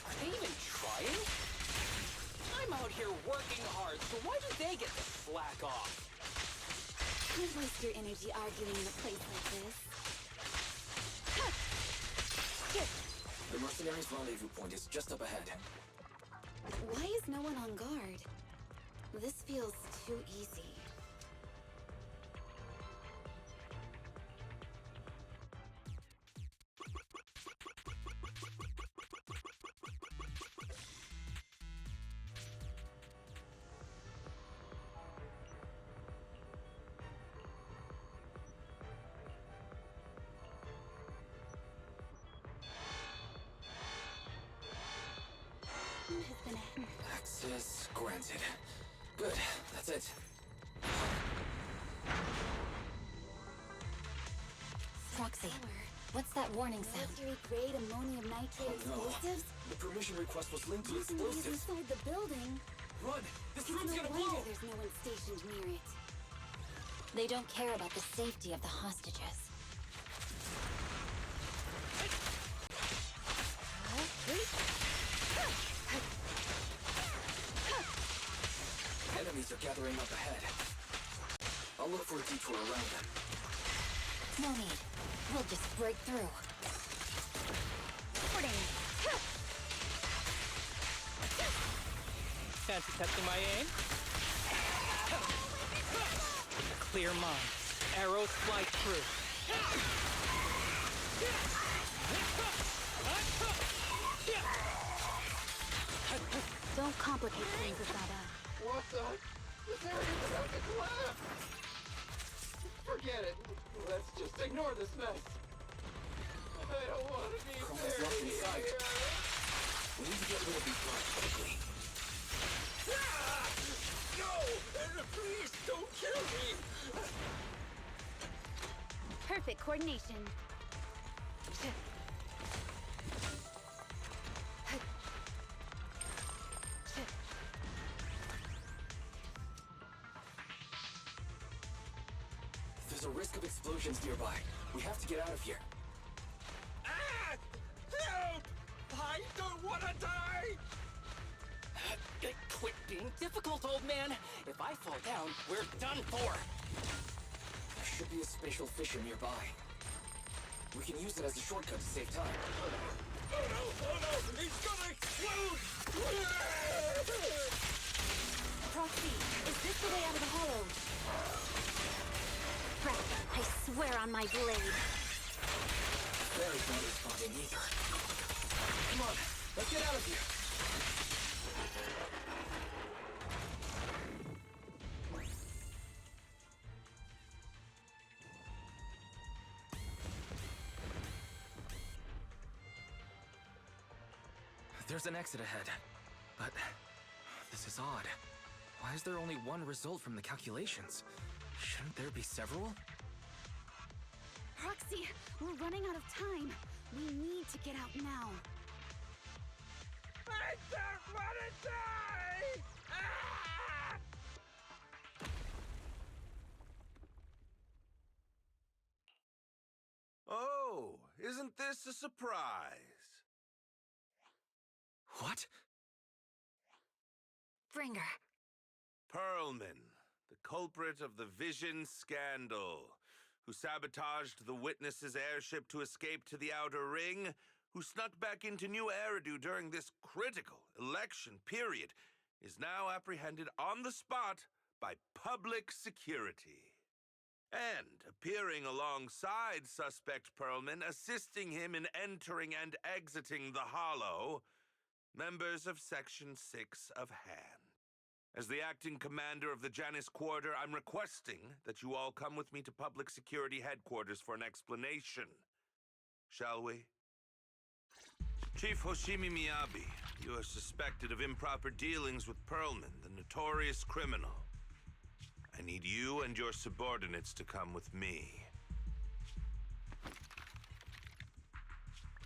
Are they even trying? I'm out here working hard, so why do they get to slack off? Don't waste your energy arguing in a place like this. The mercenaries' rendezvous point is just up ahead. Why is no one on guard? This feels too easy. Has been a Access granted. Good, that's it. Proxy, what's that warning sound? Military-grade ammonium nitrate explosives? The permission request was linked to Nothing is explosives. inside the building. Run! This It's room's no gonna wonder blow! there's no one stationed near it. They don't care about the safety of the hostages. Enemies are gathering up ahead. I'll look for a detour around them. No need. We'll just break through. Fancy testing my aim? Clear mind. Arrows fly through. Don't complicate things, Asada. What the? This area's about to collapse! Forget it. Let's just ignore this mess. I don't want to be Perlman's buried locked inside. here. We need to get rid of these guards quickly. No! Please don't kill me! Perfect coordination. There's a risk of explosions nearby. We have to get out of here. Ah! Help! I don't want to die! Quit being difficult, old man. If I fall down, we're done for. There should be a spatial fissure nearby. We can use it as a shortcut to save time. Oh no! It's gonna explode! Proxy, is this the way out of the hollow? I swear on my blade. Barry's not responding either. Come on, let's get out of here. There's an exit ahead, but this is odd. Why is there only one result from the calculations? Shouldn't there be several? Proxy, we're running out of time. We need to get out now. I don't want to die! Ah! Oh, isn't this a surprise? What? Bringer. Perlman, the culprit of the Vision scandal, who sabotaged the Witness's airship to escape to the Outer Ring, who snuck back into New Eridu during this critical election period, is now apprehended on the spot by public security. And appearing alongside suspect Perlman, assisting him in entering and exiting the Hollow, members of Section 6 of Han. As the acting commander of the Janus Quarter, I'm requesting that you all come with me to Public Security Headquarters for an explanation. Shall we? Chief Hoshimi Miyabi, you are suspected of improper dealings with Perlman, the notorious criminal. I need you and your subordinates to come with me.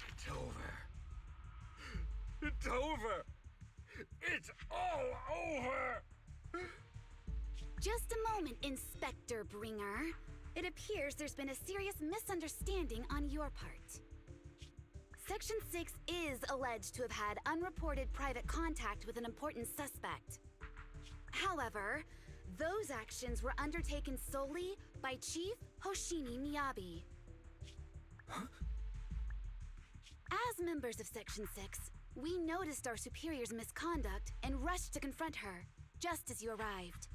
It's over. It's over! It's all over! Just a moment, Inspector Bringer. It appears there's been a serious misunderstanding on your part. Section 6 is alleged to have had unreported private contact with an important suspect. However, those actions were undertaken solely by Chief Hoshimi Miyabi. Huh? As members of Section 6, we noticed our superior's misconduct and rushed to confront her, just as you arrived.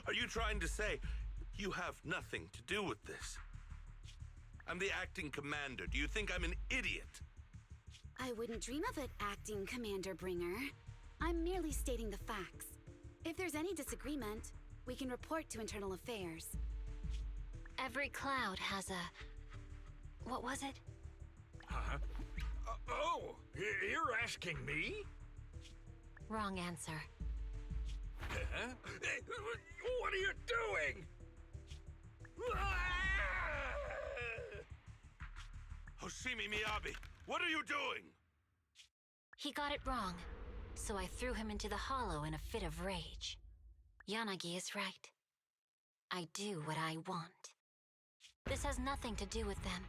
Are you trying to say you have nothing to do with this? I'm the acting commander. Do you think I'm an idiot? I wouldn't dream of it, Acting Commander Bringer. I'm merely stating the facts. If there's any disagreement, we can report to Internal Affairs. Every cloud has a... What was it? Huh? Oh, you're asking me? Wrong answer. Huh? What are you doing? Hoshimi Miyabi, what are you doing? He got it wrong, so I threw him into the hollow in a fit of rage. Yanagi is right. I do what I want. This has nothing to do with them.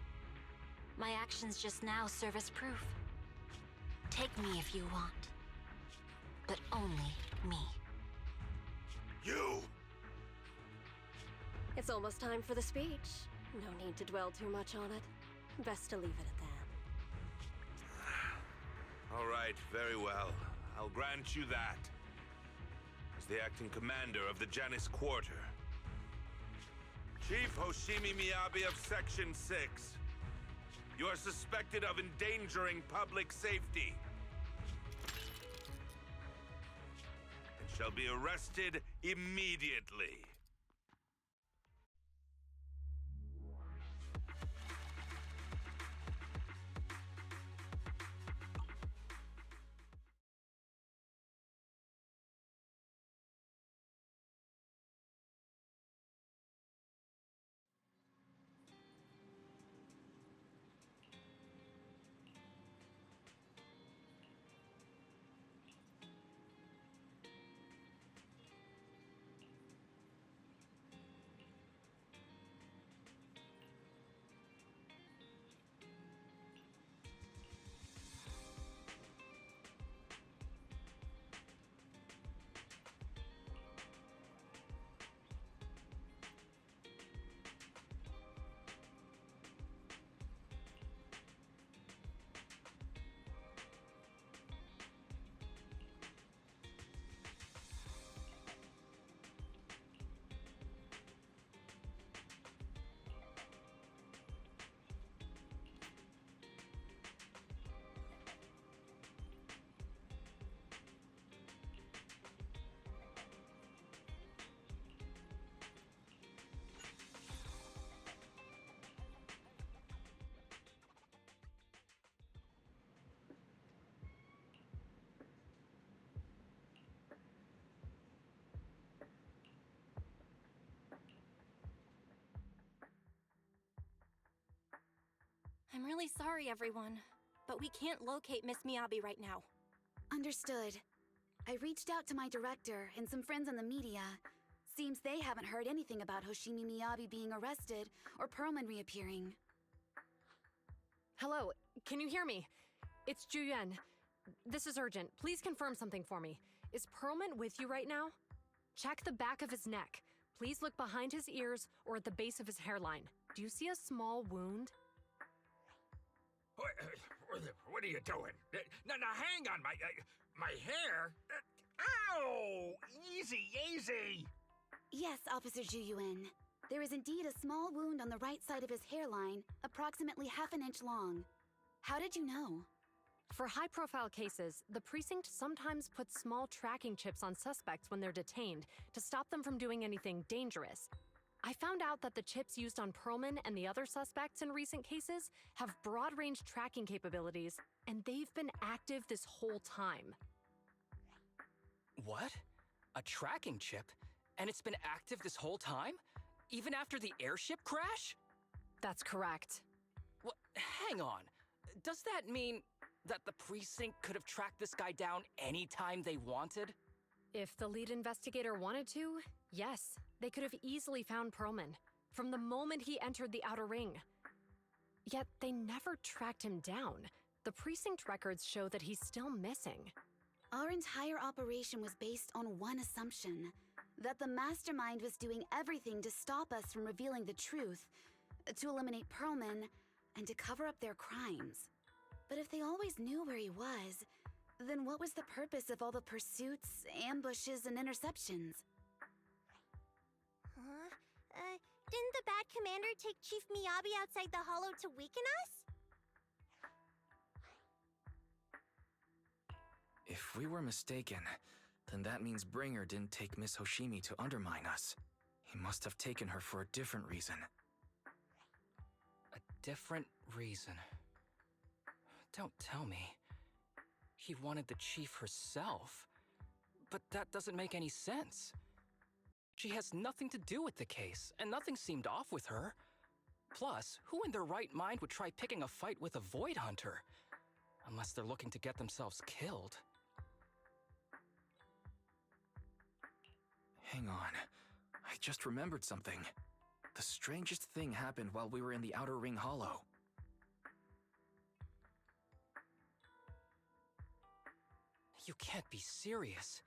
My actions just now serve as proof. Take me if you want. But only me. You! It's almost time for the speech. No need to dwell too much on it. Best to leave it at that. All right, very well. I'll grant you that. As the acting commander of the Janus Quarter. Chief Hoshimi Miyabi of Section 6. You are suspected of endangering public safety. And shall be arrested immediately. I'm really sorry, everyone, but we can't locate Miss Miyabi right now. Understood. I reached out to my director and some friends in the media. Seems they haven't heard anything about Hoshimi Miyabi being arrested or Perlman reappearing. Hello, can you hear me? It's Juyen. This is urgent. Please confirm something for me. Is Perlman with you right now? Check the back of his neck. Please look behind his ears or at the base of his hairline. Do you see a small wound? What are you doing? Now, hang on, my hair? Ow! Easy, easy! Yes, Officer Juyuin. There is indeed a small wound on the right side of his hairline, approximately half an inch long. How did you know? For high-profile cases, the precinct sometimes puts small tracking chips on suspects when they're detained to stop them from doing anything dangerous. I found out that the chips used on Perlman and the other suspects in recent cases have broad-range tracking capabilities, and they've been active this whole time. What? A tracking chip? And it's been active this whole time? Even after the airship crash? That's correct. What? Hang on. Does that mean that the precinct could have tracked this guy down anytime they wanted? If the lead investigator wanted to, yes, they could have easily found Perlman from the moment he entered the outer ring. Yet they never tracked him down. The precinct records show that he's still missing. Our entire operation was based on one assumption, that the mastermind was doing everything to stop us from revealing the truth, to eliminate Perlman, and to cover up their crimes. But if they always knew where he was, then what was the purpose of all the pursuits, ambushes, and interceptions? Huh? Didn't the bad commander take Chief Miyabi outside the hollow to weaken us? If we were mistaken, then that means Bringer didn't take Miss Hoshimi to undermine us. He must have taken her for a different reason. A different reason. Don't tell me. He wanted the chief herself. But that doesn't make any sense. She has nothing to do with the case, and nothing seemed off with her. Plus, who in their right mind would try picking a fight with a Void Hunter? Unless they're looking to get themselves killed. Hang on. I just remembered something. The strangest thing happened while we were in the Outer Ring Hollow. You can't be serious.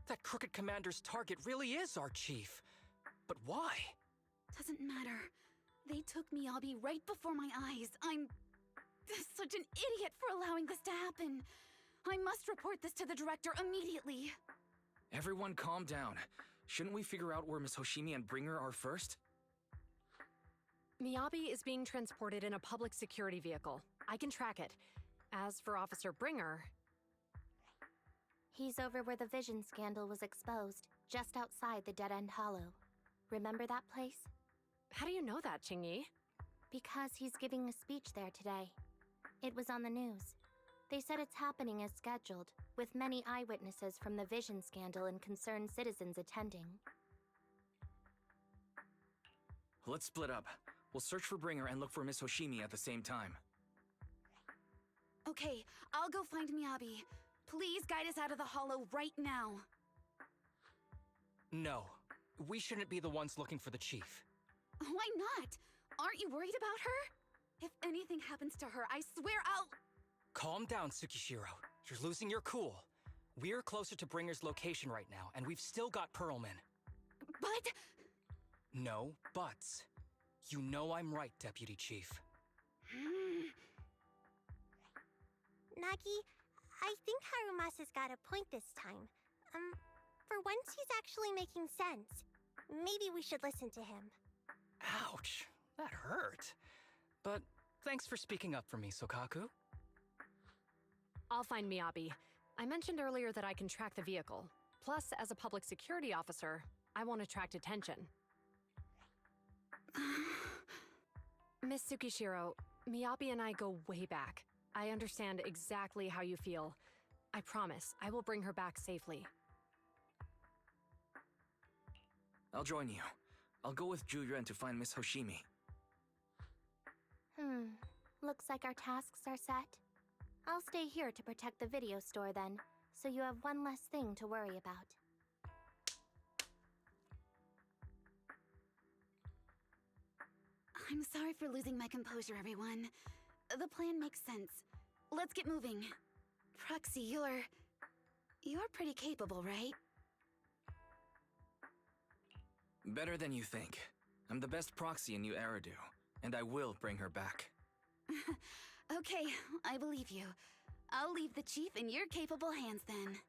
That crooked commander's target really is our chief. But why? Doesn't matter. They took Miyabi right before my eyes. I'm such an idiot for allowing this to happen. I must report this to the director immediately. Everyone calm down. Shouldn't we figure out where Miss Hoshimi and Bringer are first? Miyabi is being transported in a public security vehicle. I can track it. As for Officer Bringer... He's over where the vision scandal was exposed, just outside the Dead-End Hollow. Remember that place? How do you know that, Qingyi? Because he's giving a speech there today. It was on the news. They said it's happening as scheduled, with many eyewitnesses from the vision scandal and concerned citizens attending. Let's split up. We'll search for Bringer and look for Miss Hoshimi at the same time. Okay, I'll go find Miyabi. Please guide us out of the hollow right now. No. We shouldn't be the ones looking for the chief. Why not? Aren't you worried about her? If anything happens to her, I swear I'll... Calm down, Tsukishiro. You're losing your cool. We're closer to Bringer's location right now, and we've still got Perlman. But... No buts. You know I'm right, Deputy Chief. Nagi, I think Harumasa's got a point this time. For once he's actually making sense. Maybe we should listen to him. Ouch, that hurt. But thanks for speaking up for me, Sokaku. I'll find Miyabi. I mentioned earlier that I can track the vehicle. Plus, as a public security officer, I want to attract attention. Miss Tsukishiro, Miyabi and I go way back. I understand exactly how you feel. I promise, I will bring her back safely. I'll join you. I'll go with Juyuan to find Miss Hoshimi. Looks like our tasks are set. I'll stay here to protect the video store then, so you have one less thing to worry about. I'm sorry for losing my composure, everyone. The plan makes sense. Let's get moving. Proxy, you're pretty capable, right? Better than you think. I'm the best proxy in New Eridu, and I will bring her back. Okay, I believe you. I'll leave the chief in your capable hands then.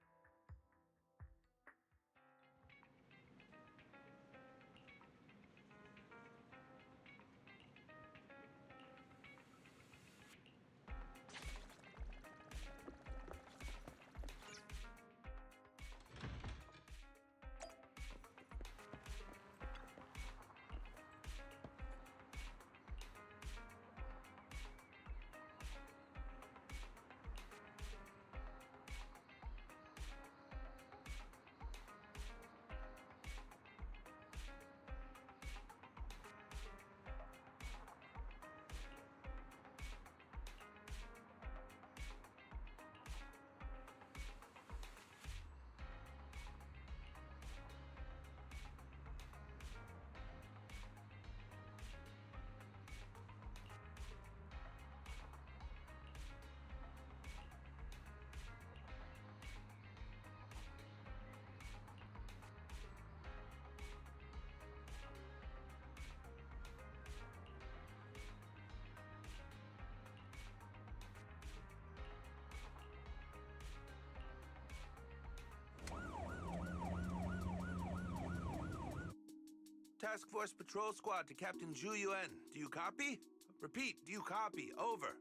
Task Force Patrol Squad to Captain Zhu Yuan. Do you copy? Repeat, do you copy? Over.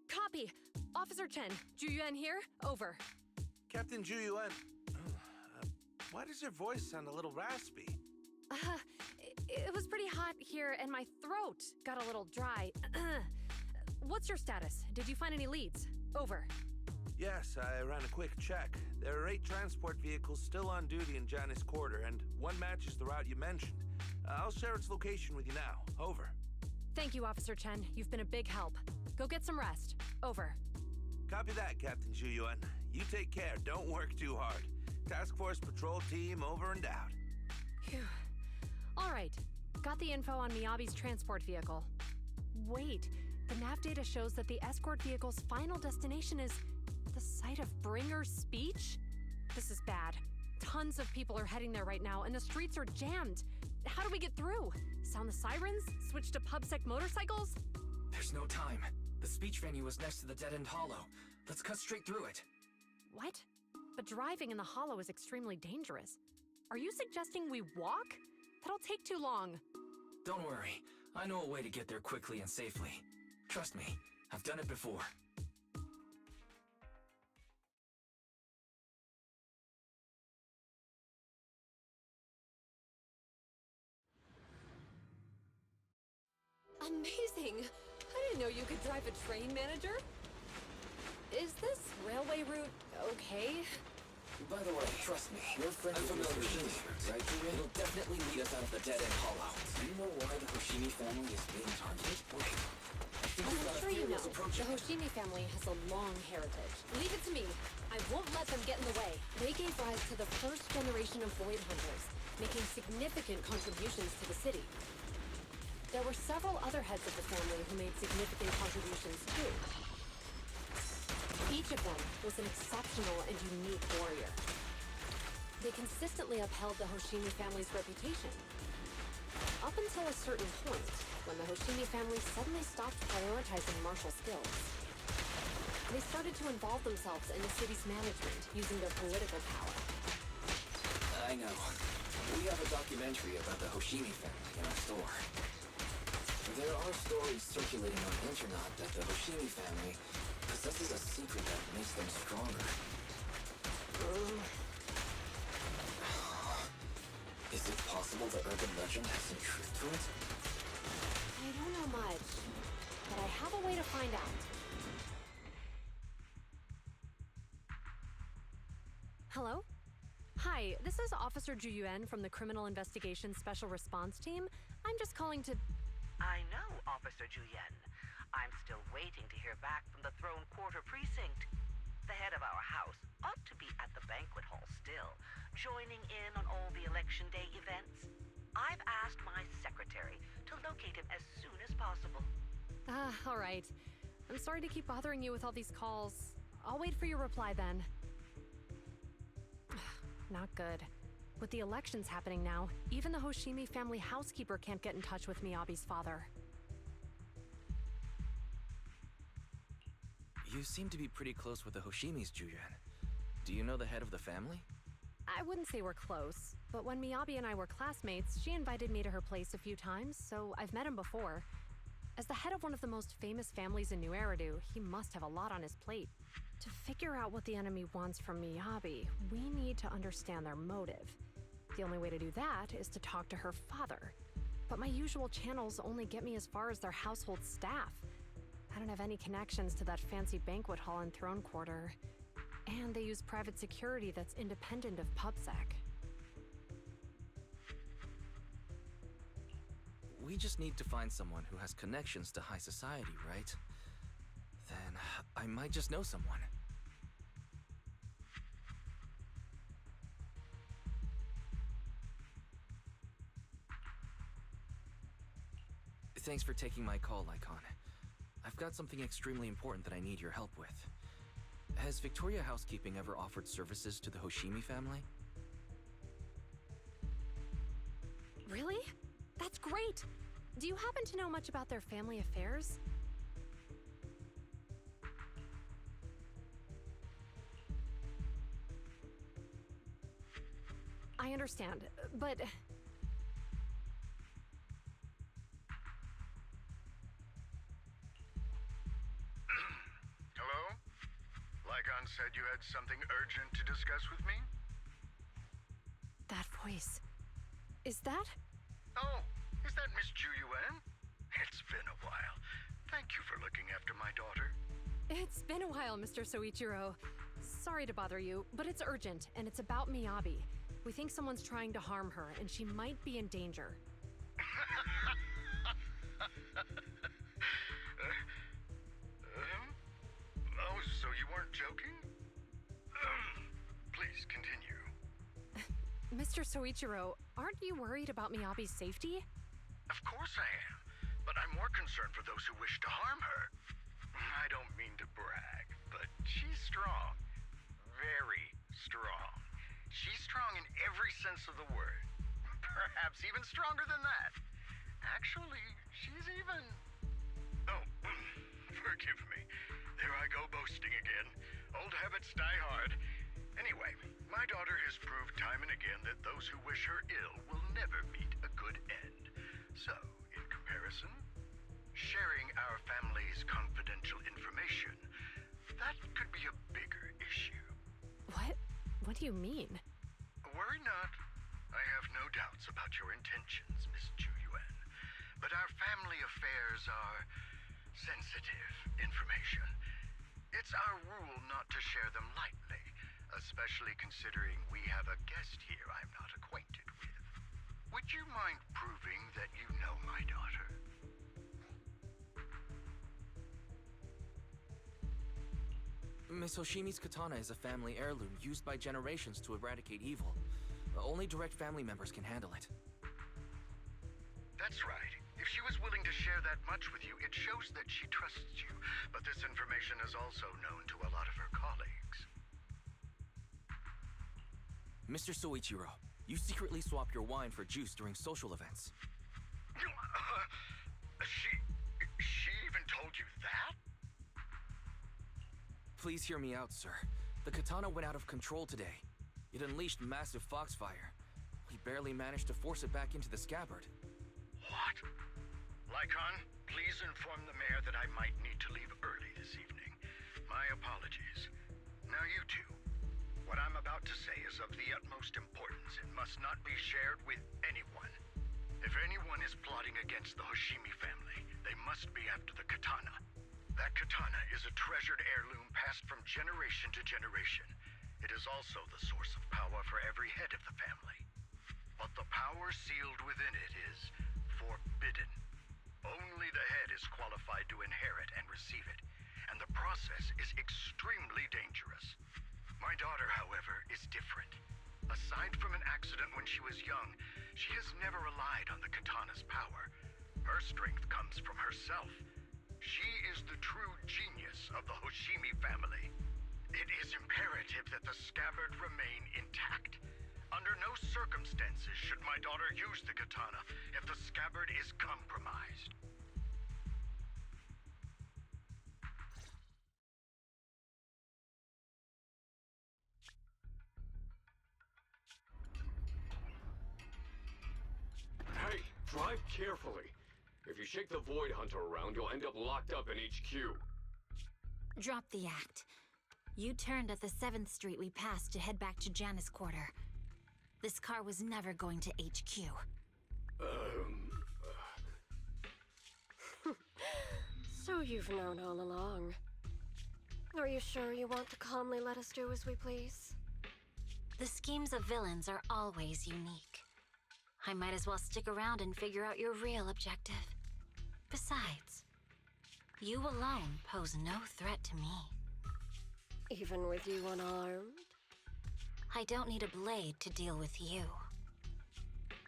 Copy. Officer Chen, Zhu Yuan here. Over. Captain Zhu Yuan, why does your voice sound a little raspy? It was pretty hot here, and my throat got a little dry. What's your status? Did you find any leads? Over. Yes, I ran a quick check. There are 8 transport vehicles still on duty in Janus Quarter, and one matches the route you mentioned. I'll share its location with you now. Over. Thank you, Officer Chen. You've been a big help. Go get some rest. Over. Copy that, Captain Zhu Yuan. You take care. Don't work too hard. Task Force Patrol Team over and out. Phew. All right. Got the info on Miyabi's transport vehicle. Wait, the nav data shows that the escort vehicle's final destination is the site of Bringer's speech? This is bad. Tons of people are heading there right now, and the streets are jammed. How do we get through? Sound the sirens? Switch to PubSec motorcycles? There's no time. The speech venue was next to the dead-end hollow. Let's cut straight through it. What? But driving in the hollow is extremely dangerous. Are you suggesting we walk? That'll take too long. Don't worry. I know a way to get there quickly and safely. Trust me, I've done it before. Amazing! I didn't know you could drive a train, manager. Is this railway route okay? By the way, trust me, your friend is familiar with this route, right? It'll definitely lead us out of the dead-end hollow. Do you know why the Hoshimi family is being targeted? Wait, I'm sure you know, the Hoshimi family has a long heritage. Leave it to me. I won't let them get in the way. They gave rise to the first generation of Void Hunters, making significant contributions to the city. There were several other heads of the family who made significant contributions too. Each of them was an exceptional and unique warrior. They consistently upheld the Hoshimi family's reputation. Up until a certain point, when the Hoshimi family suddenly stopped prioritizing martial skills. They started to involve themselves in the city's management using their political power. I know. We have a documentary about the Hoshimi family in our store. There are stories circulating on the internet that the Hoshimi family possesses a secret that makes them stronger. Is it possible the urban legend has some truth to it? I don't know much, but I have a way to find out. Hello? Hi, this is Officer Zhu Yuan from the Criminal Investigation Special Response Team. I'm just calling to... I know, Officer Zhu Yuan. I'm still waiting to hear back from the Throne Quarter Precinct. The head of our house ought to be at the banquet hall still, joining in on all the Election Day events. I've asked my secretary to locate him as soon as possible. All right. I'm sorry to keep bothering you with all these calls. I'll wait for your reply then. Not good. With the elections happening now, even the Hoshimi family housekeeper can't get in touch with Miyabi's father. You seem to be pretty close with the Hoshimis, Zhu Yuan. Do you know the head of the family? I wouldn't say we're close, but when Miyabi and I were classmates, she invited me to her place a few times, so I've met him before. As the head of one of the most famous families in New Eridu, he must have a lot on his plate. To figure out what the enemy wants from Miyabi, we need to understand their motive. The only way to do that is to talk to her father. But my usual channels only get me as far as their household staff. I don't have any connections to that fancy banquet hall in Throne Quarter. And they use private security that's independent of PubSec. We just need to find someone who has connections to high society, right? Then I might just know someone. Thanks for taking my call, Lycon. I've got something extremely important that I need your help with. Has Victoria Housekeeping ever offered services to the Hoshimi family? Really? That's great! Do you happen to know much about their family affairs? I understand, but Lacan said you had something urgent to discuss with me? That voice. Is that? Oh, is that Miss Ju Yuan? It's been a while. Thank you for looking after my daughter. It's been a while, Mr. Soichiro. Sorry to bother you, but it's urgent, and it's about Miyabi. We think someone's trying to harm her, and she might be in danger. Oh, so you weren't joking? Please continue. Mr. Soichiro, aren't you worried about Miyabi's safety? Of course I am, but I'm more concerned for those who wish to harm her. I don't mean to brag, but she's strong. Very strong. She's strong in every sense of the word. Perhaps even stronger than that. Actually, she's even... Oh, forgive me. There I go boasting again. Old habits die hard. Anyway, my daughter has proved time and again that those who wish her ill will never meet a good end. So, in comparison, sharing our family's confidential information, that could be a bigger issue. What? What do you mean? Worry not. I have no doubts about your intentions, Miss Ju Yuan. But our family affairs are sensitive information. It's our rule not to share them lightly, especially considering we have a guest here I'm not acquainted with. Would you mind proving that you know my daughter? Miss Hoshimi's katana is a family heirloom used by generations to eradicate evil. Only direct family members can handle it. That's right. If she was willing to share that much with you, it shows that she trusts you. But this information is also known to a lot of her colleagues. Mr. Soichiro, you secretly swap your wine for juice during social events. She even told you that? Please hear me out, sir. The katana went out of control today. It unleashed massive foxfire. We barely managed to force it back into the scabbard. What? Lacan, please inform the mayor that I might need to leave early this evening. My apologies. Now you two. What I'm about to say is of the utmost importance and must not be shared with anyone. If anyone is plotting against the Hoshimi family, they must be after the katana. That katana is a treasured heirloom passed from generation to generation. It is also the source of power for every head of the family. But the power sealed within it is forbidden. Only the head is qualified to inherit and receive it, and the process is extremely dangerous. My daughter, however, is different. Aside from an accident when she was young, she has never relied on the katana's power. Her strength comes from herself. She is the true genius of the Hoshimi family. It is imperative that the scabbard remain intact. Under no circumstances should my daughter use the katana if the scabbard is compromised. Hey, drive carefully. If you shake the Void Hunter around, you'll end up locked up in HQ. Drop the act. You turned at the 7th Street we passed to head back to Janus Quarter. This car was never going to HQ. So you've known all along. Are you sure you want to calmly let us do as we please? The schemes of villains are always unique. I might as well stick around and figure out your real objective. Besides, you alone pose no threat to me. Even with you unarmed? I don't need a blade to deal with you.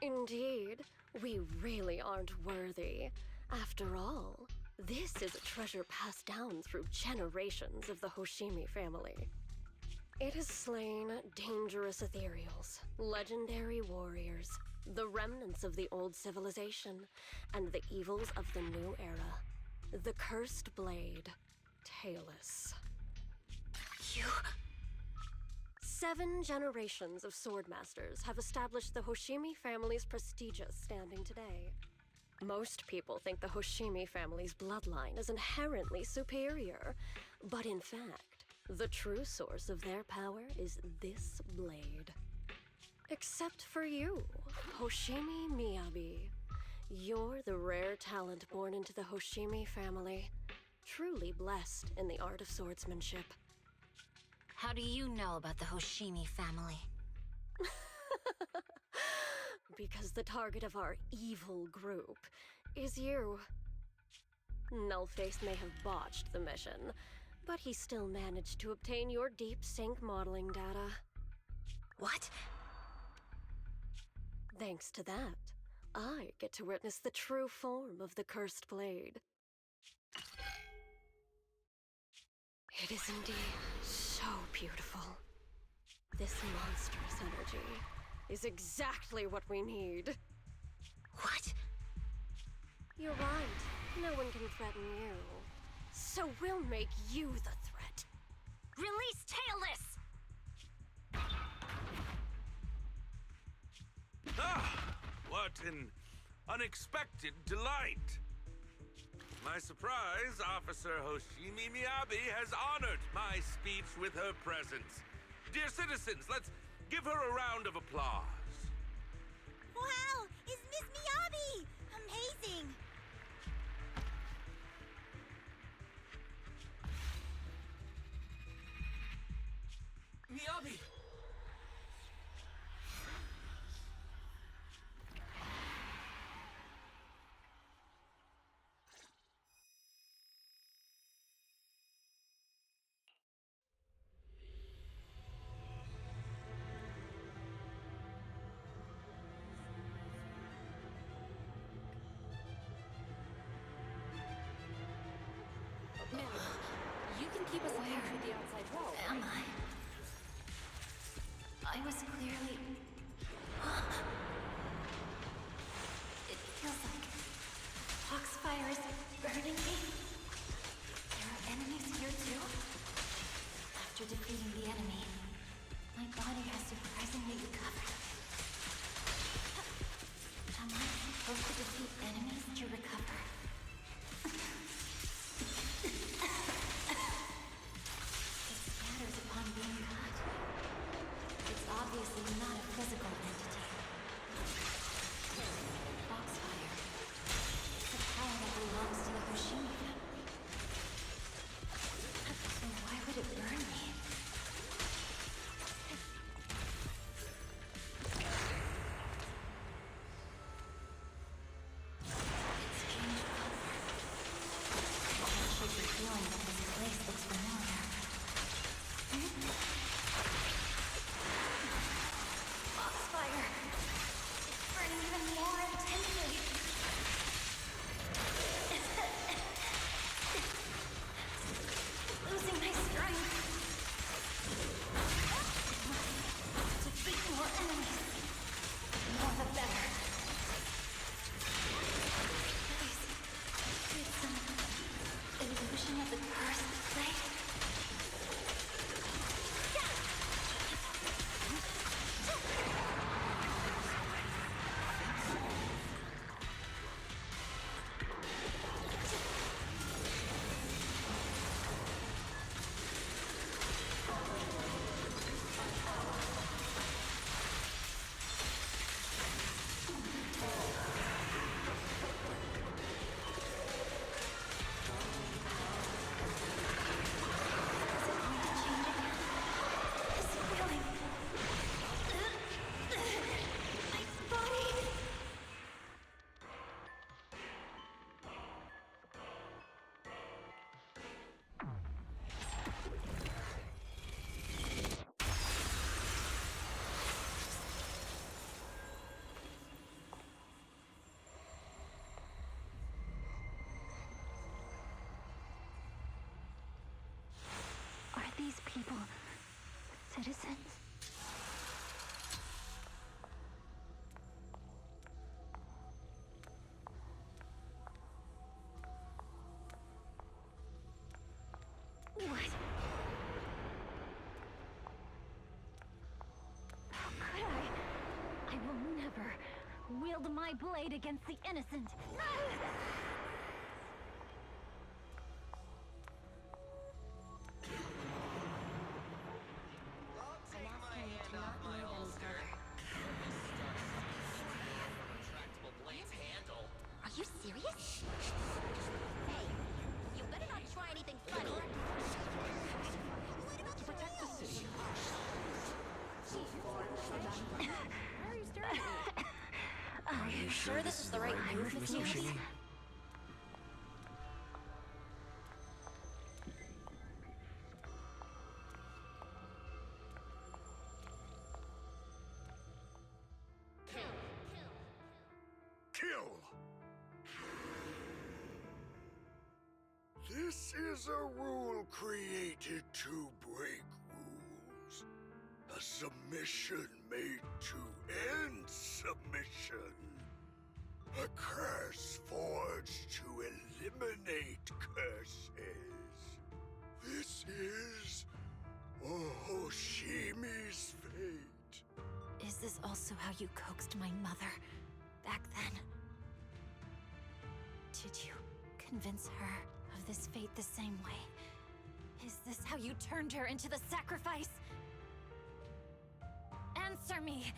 Indeed, we really aren't worthy. After all, this is a treasure passed down through generations of the Hoshimi family. It has slain dangerous ethereals, legendary warriors, the remnants of the old civilization, and the evils of the new era. The cursed blade, Talus. You... 7 generations of swordmasters have established the Hoshimi family's prestigious standing today. Most people think the Hoshimi family's bloodline is inherently superior, but in fact, The true source of their power is this blade. Except for you, Hoshimi Miyabi. You're the rare talent born into the Hoshimi family. Truly blessed in the art of swordsmanship. How do you know about the Hoshimi family? Because the target of our evil group is you. Nullface may have botched the mission, but he still managed to obtain your deep sync modeling data. What? Thanks to that, I get to witness the true form of the cursed blade. It is indeed so beautiful. This monstrous energy is exactly what we need. What? You're right. No one can threaten you. So we'll make you the threat. Release Tailless! Ah! What an unexpected delight! My surprise, Officer Hoshimi Miyabi has honored my speech with her presence. Dear citizens, let's give her a round of applause. Wow! Is Miss Miyabi! Amazing! Miyabi! No, you can keep us engaged with the outside world. Am I? I was clearly... It feels like Foxfire is burning me. There are enemies here too? After defeating the enemy, my body has surprisingly recovered. Am I supposed to defeat enemies to recover? It scatters upon being cut. It's obviously not a physical entity. Foxfire. It's a power that belongs to the Hoshimi family. So why would it burn me? It's changed color. I can't shake the feeling that this place looks familiar. Foxfire! It's burning even more intensely! Losing my strength! Defeat more enemies! More the better! Please, create some illusion of the cursed blade? Are these people citizens? What? How could I? I will never wield my blade against the innocent. sure this is the right move, Miss Miss Oshimi? Kill! This is a rule created to break rules. A submission made to end submission. A curse forged to eliminate curses. This is Hoshimi's fate. Is this also how you coaxed my mother back then? Did you convince her of this fate the same way? Is this how you turned her into the sacrifice? Answer me!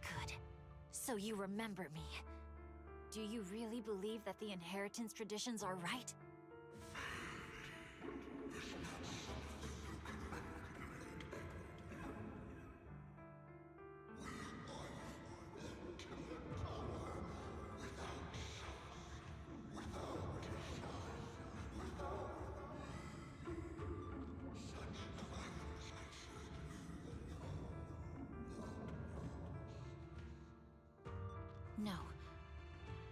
Good. So you remember me. Do you really believe that the inheritance traditions are right? No.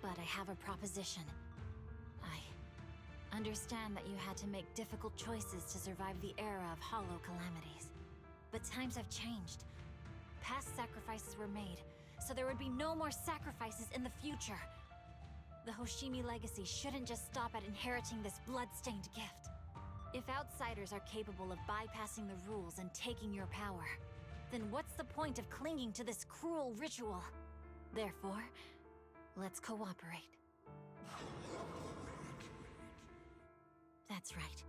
But I have a proposition. I understand that you had to make difficult choices to survive the era of hollow calamities. But times have changed. Past sacrifices were made, so there would be no more sacrifices in the future. The Hoshimi legacy shouldn't just stop at inheriting this blood-stained gift. If outsiders are capable of bypassing the rules and taking your power, then what's the point of clinging to this cruel ritual? Therefore, let's cooperate. That's right.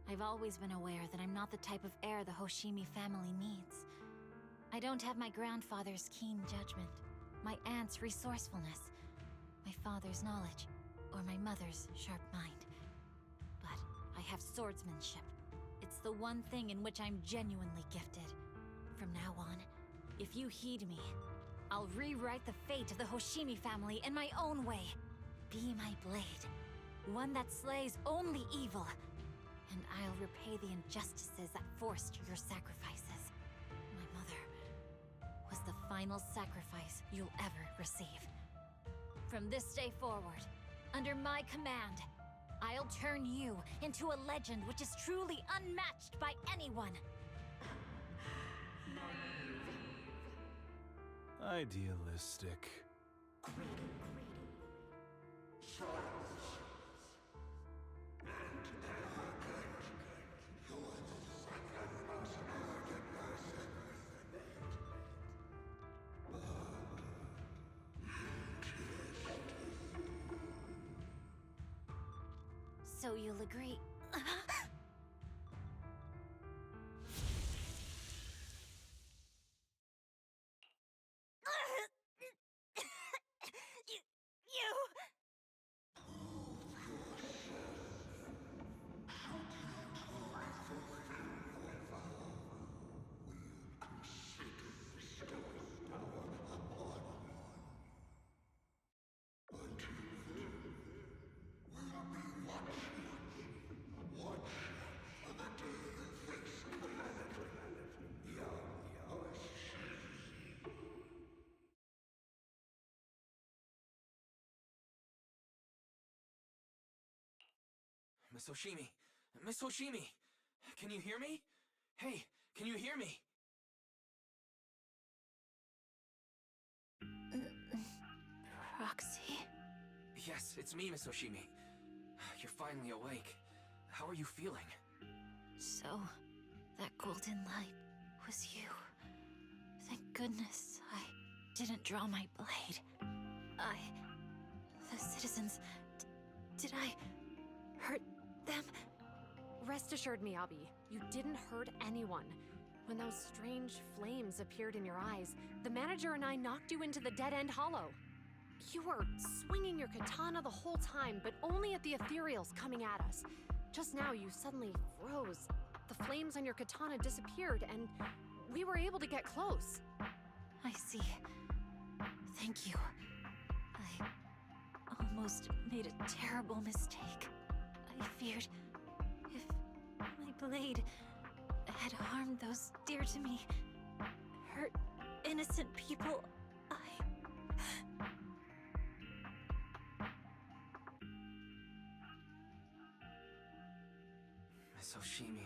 I've always been aware that I'm not the type of heir the Hoshimi family needs. I don't have my grandfather's keen judgment, my aunt's resourcefulness, my father's knowledge, or my mother's sharp mind. But I have swordsmanship. It's the one thing in which I'm genuinely gifted. From now on, if you heed me, I'll rewrite the fate of the Hoshimi family in my own way. Be my blade, one that slays only evil, and I'll repay the injustices that forced your sacrifices. My mother was the final sacrifice you'll ever receive. From this day forward, under my command, I'll turn you into a legend which is truly unmatched by anyone. Idealistic. So you'll agree. Miss Oshimi! Miss Oshimi! Can you hear me? Hey, can you hear me? Proxy? Yes, it's me, Miss Oshimi. You're finally awake. How are you feeling? So, that golden light was you. Thank goodness I didn't draw my blade. The citizens... did I hurt them? Rest assured, Miyabi, you didn't hurt anyone. When those strange flames appeared in your eyes, the manager and I knocked you into the dead-end hollow. You were swinging your katana the whole time, but only at the ethereals coming at us. Just now, you suddenly froze. The flames on your katana disappeared, and we were able to get close. I see. Thank you. I almost made a terrible mistake. I feared if my blade had harmed those dear to me, hurt innocent people, Miss Oshimi.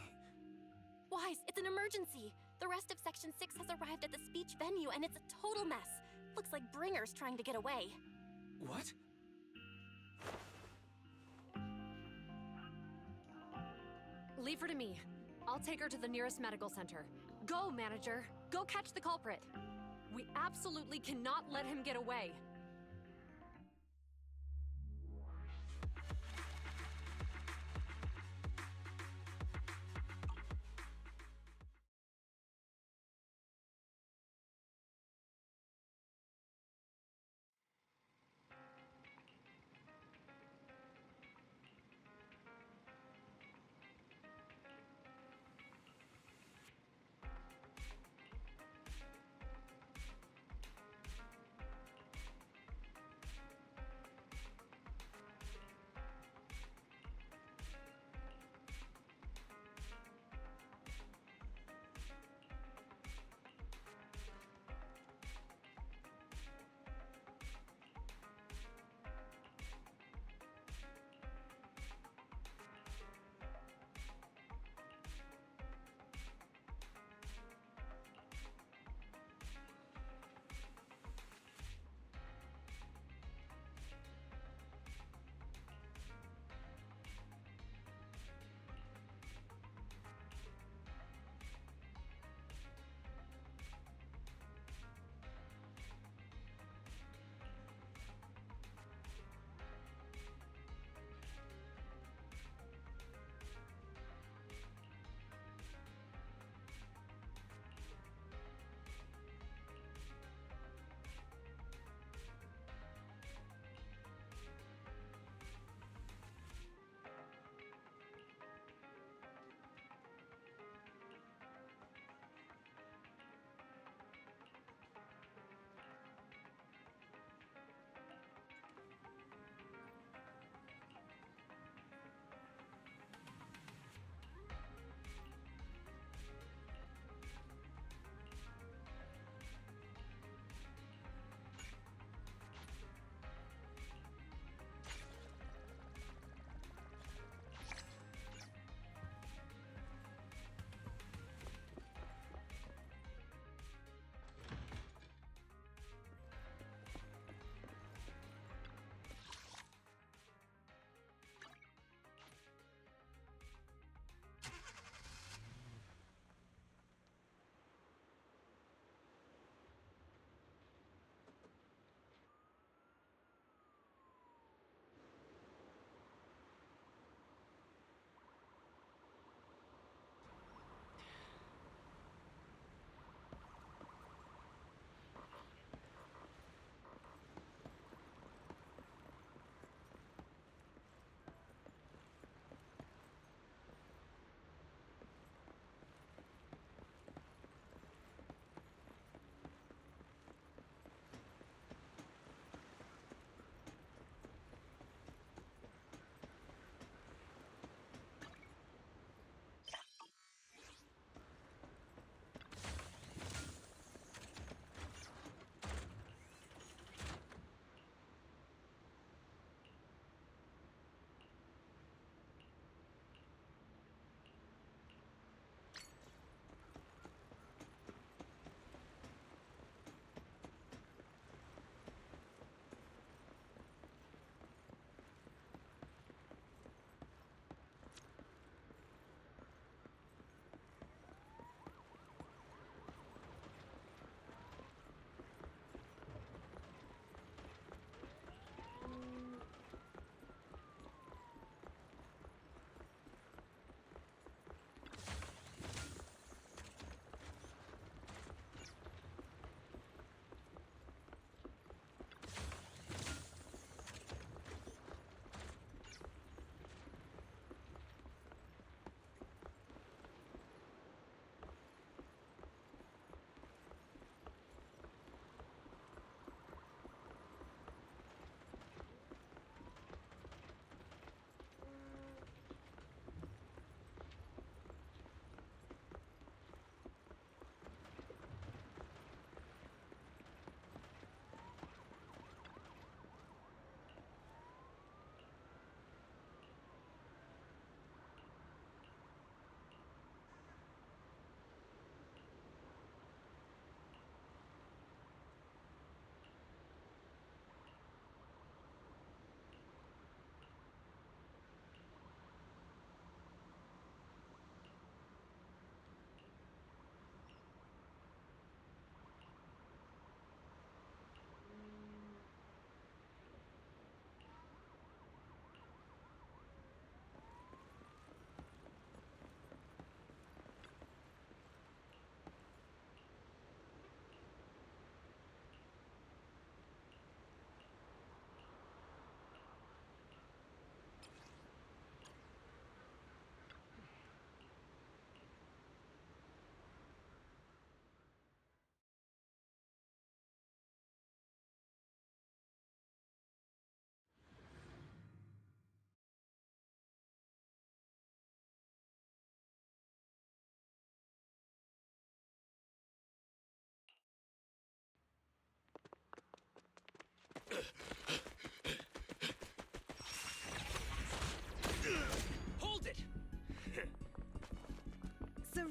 Wise, it's an emergency! The rest of Section 6 has arrived at the speech venue, and it's a total mess. Looks like Bringer's trying to get away. What? Leave her to me. I'll take her to the nearest medical center. Go, manager. Go catch the culprit. We absolutely cannot let him get away.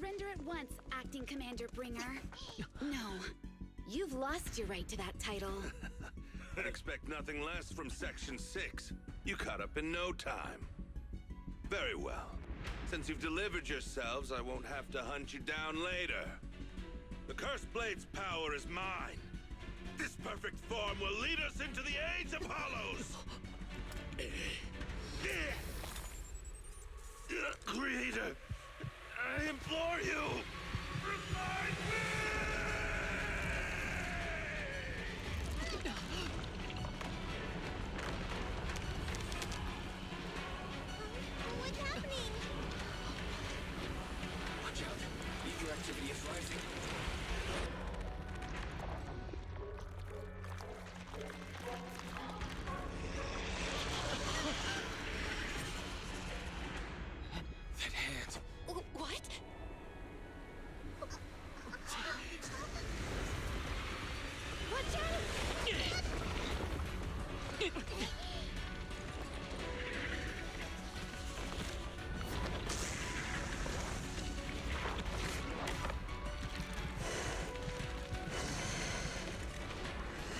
Surrender at once, Acting Commander Bringer. No. You've lost your right to that title. I'd expect nothing less from Section 6. You caught up in no time. Very well. Since you've delivered yourselves, I won't have to hunt you down later. The Cursed Blade's power is mine. This perfect form will lead us into the Age of Hollows! Creator, I implore you, revive me! What's happening? Watch out. Ether activity is rising. That hand. What? Watch out!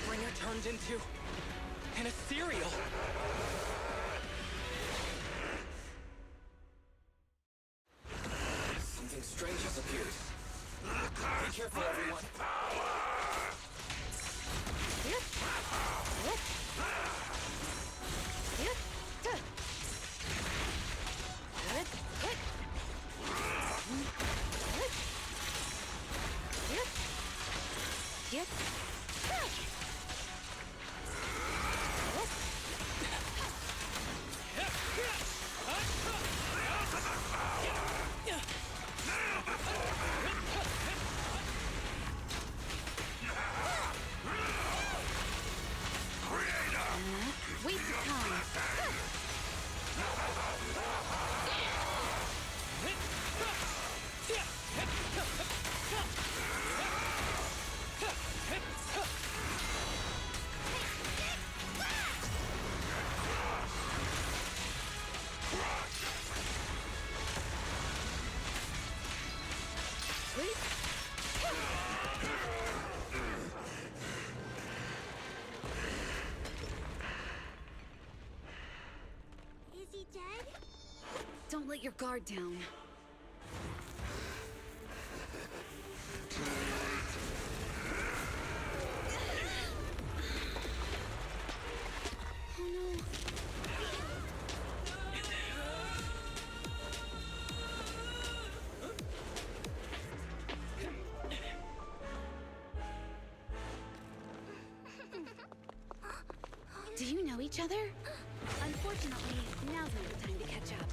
Bringer turned into an ethereal. Something strange has appeared. Be careful, everyone. Waste of time. Is he dead? Don't let your guard down. Oh no. Do you know each other? Unfortunately, now's not the time to catch up.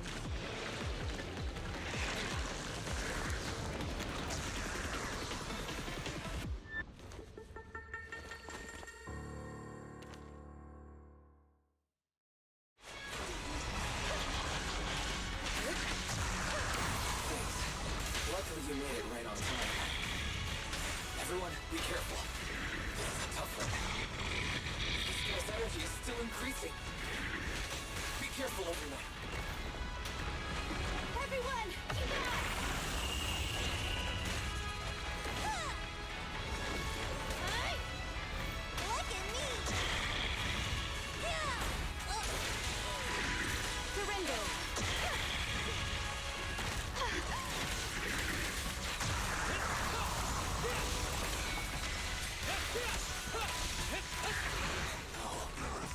Luckily you made it right on time. Everyone, be careful. This is a tough one. This guy's energy is still increasing. Be careful, everyone. Everyone, keep it up! Look at me! Surrender!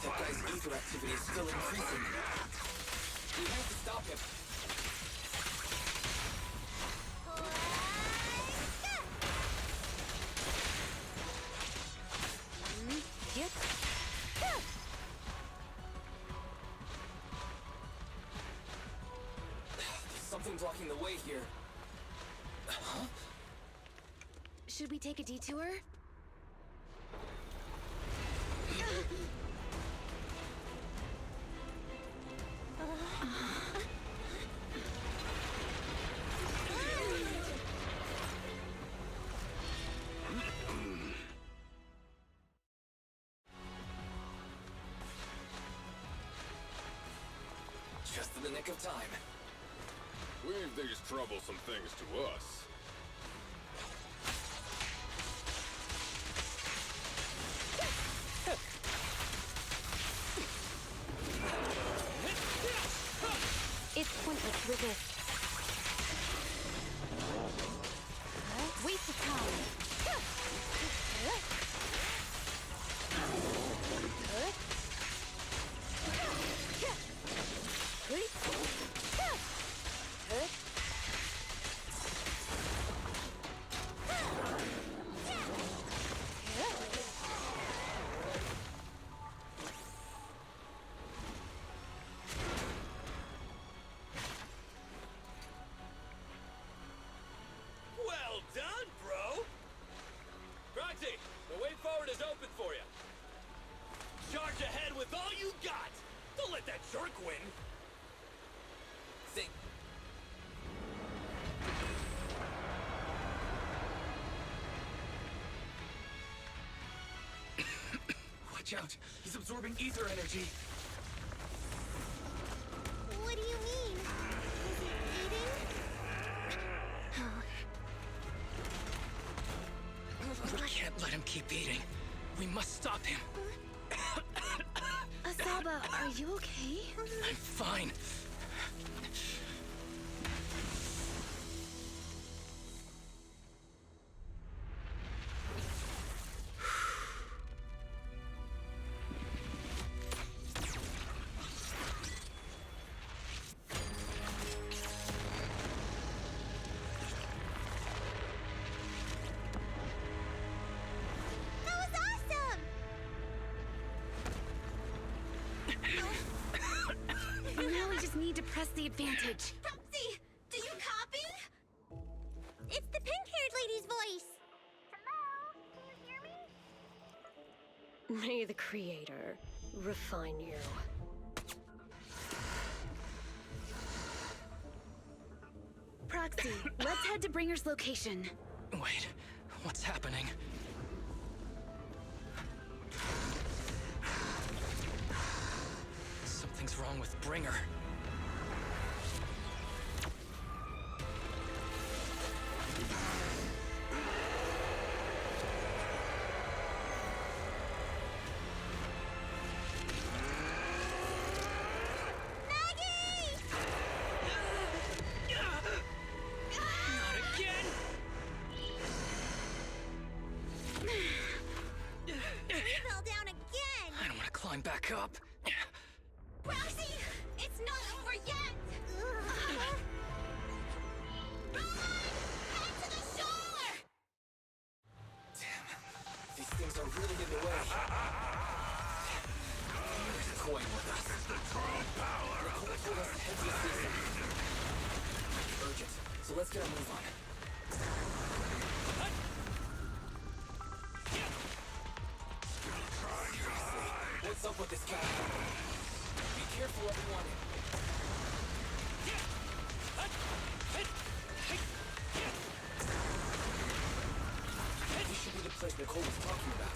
That guy's ether activity is still increasing. We have to stop him. There's something blocking the way here. Huh? Should we take a detour? Just in the nick of time. Leave these troublesome things to us. It's pointless resist. Waste of time. Well done, bro! Proxy, the way forward is open for you. Charge ahead with all you got! Don't let that jerk win! Watch out! He's absorbing ether energy! What do you mean? Is it eating? We can't let him keep eating. We must stop him. Asaba, are you okay? I'm fine. That was awesome! Now we just need to press the advantage. Proxy, do you copy? It's the pink-haired lady's voice. Hello? Can you hear me? May the Creator refine you. Proxy, let's head to Bringer's location. Wait, what's happening? Something's wrong with Bringer. Not again! You fell down again! I don't want to climb back up. Proxy, it's not over yet! Run! Head to the shore! These things are really in the way. There's a coin with us. It's the true power of the told us to head to the seaside. Urgent, so let's get a move on. Seriously, what's up with this guy? Be careful, everyone. This should be the place Nicole was talking about.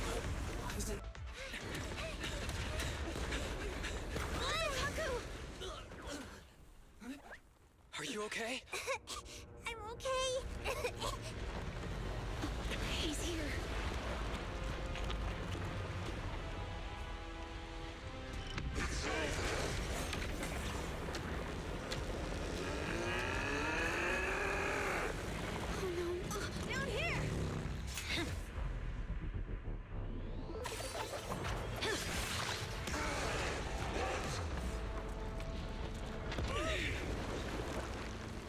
But why isn't... Are you okay? I'm okay. He's here. Oh no. Down here!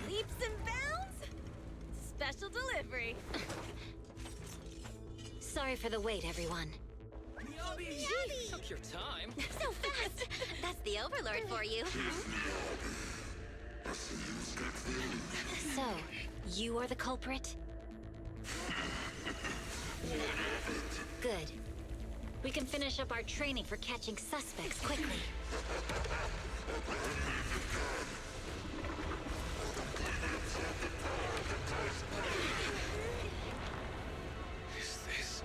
Leaps and bounds? Special delivery. Sorry for the wait, everyone. Took your time. So fast! That's the Overlord for you. So, you are the culprit? Good. We can finish up our training for catching suspects quickly. Is this...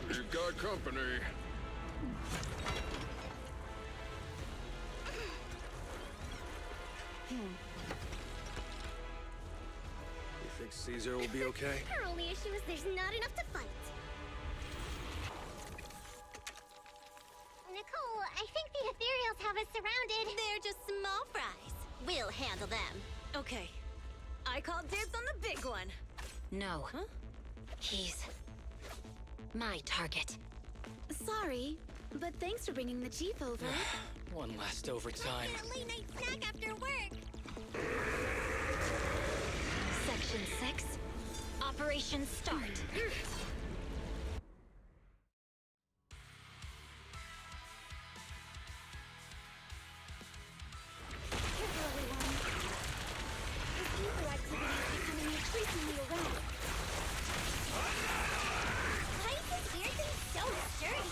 We've got company. think Caesar will be okay? Her only issue is there's not enough to fight. Nicole, I think the ethereals have us surrounded. They're just small fries. We'll handle them. Okay. I call dibs on the big one. No. Huh? He's my target. Sorry, but thanks for bringing the chief over. One last overtime. A late night snack after work. Section 6. Operation start. Increasingly around. Why is this weird thing so sturdy?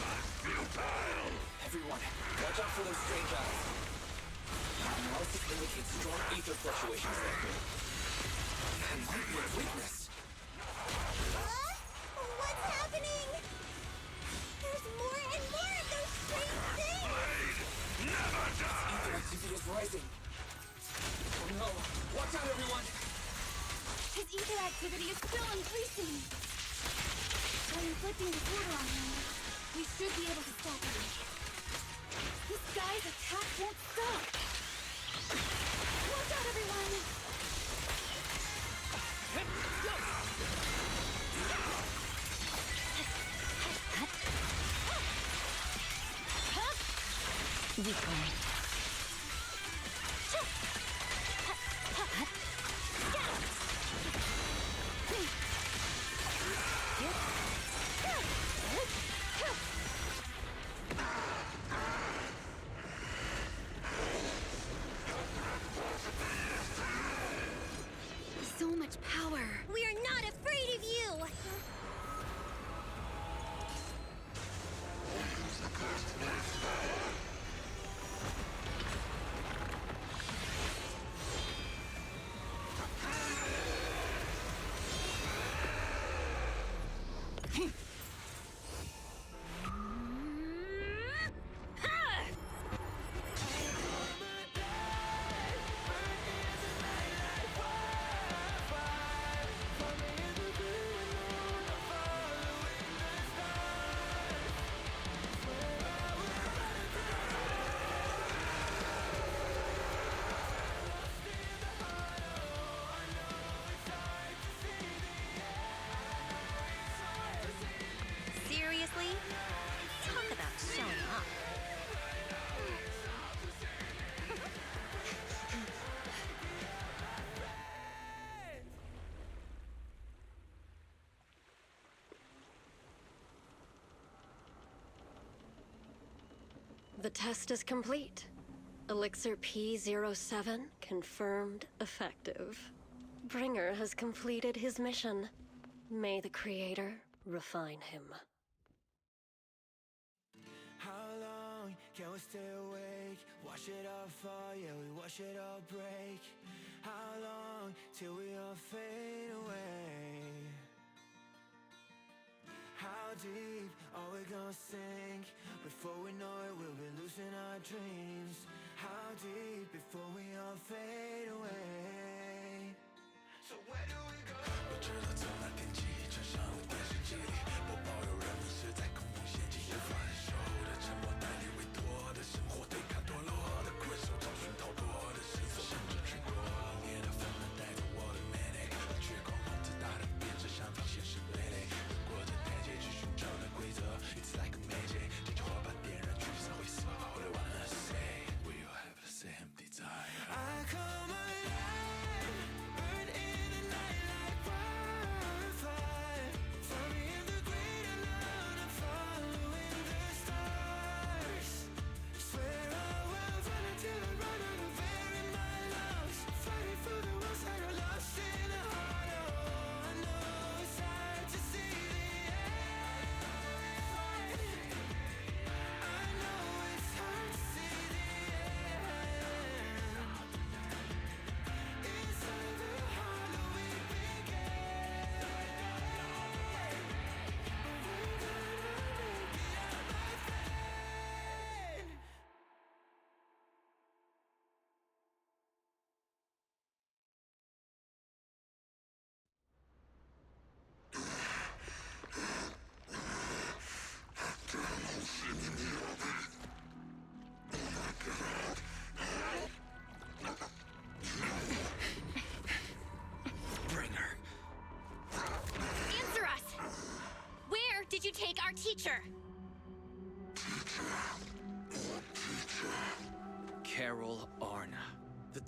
Everyone, watch out for those strange eyes. Analysis indicates strong ether fluctuations there. That might be a weakness. What's happening? There's more and more of those strange things! Never die! Ether activity is rising. Oh no! Watch out, everyone! His ether activity is still increasing. By inflicting disorder on him, we should be able to stop him. This guy's attack won't stop. Watch out, everyone! Weak point. So much power. We are not afraid of you! Seriously? Talk about showing off. The test is complete. Elixir P07 confirmed effective. Bringer has completed his mission. May the Creator refine him. How long can we stay awake? Wash it all fall, yeah, we wash it all break. How long till we all fade away? How deep are we gonna sink? Before we know it, we'll be losing our dreams. How deep before we all fade away? So where do we go? 我知道从那天起，穿上了电视机里播报有人迷失在恐怖陷阱，无法忍受的沉默，带你委托的生活，对抗堕落的困兽，找寻逃脱的线索，甚至去过冷冽的纷乱，带着我的 manic， 绝光笼子大的变着想法，现实累累，越过这台阶去寻找的规则 ，It's like a magic， 借着火把点燃聚散灰色，All I wanna say， We all have the same desire。I come alive。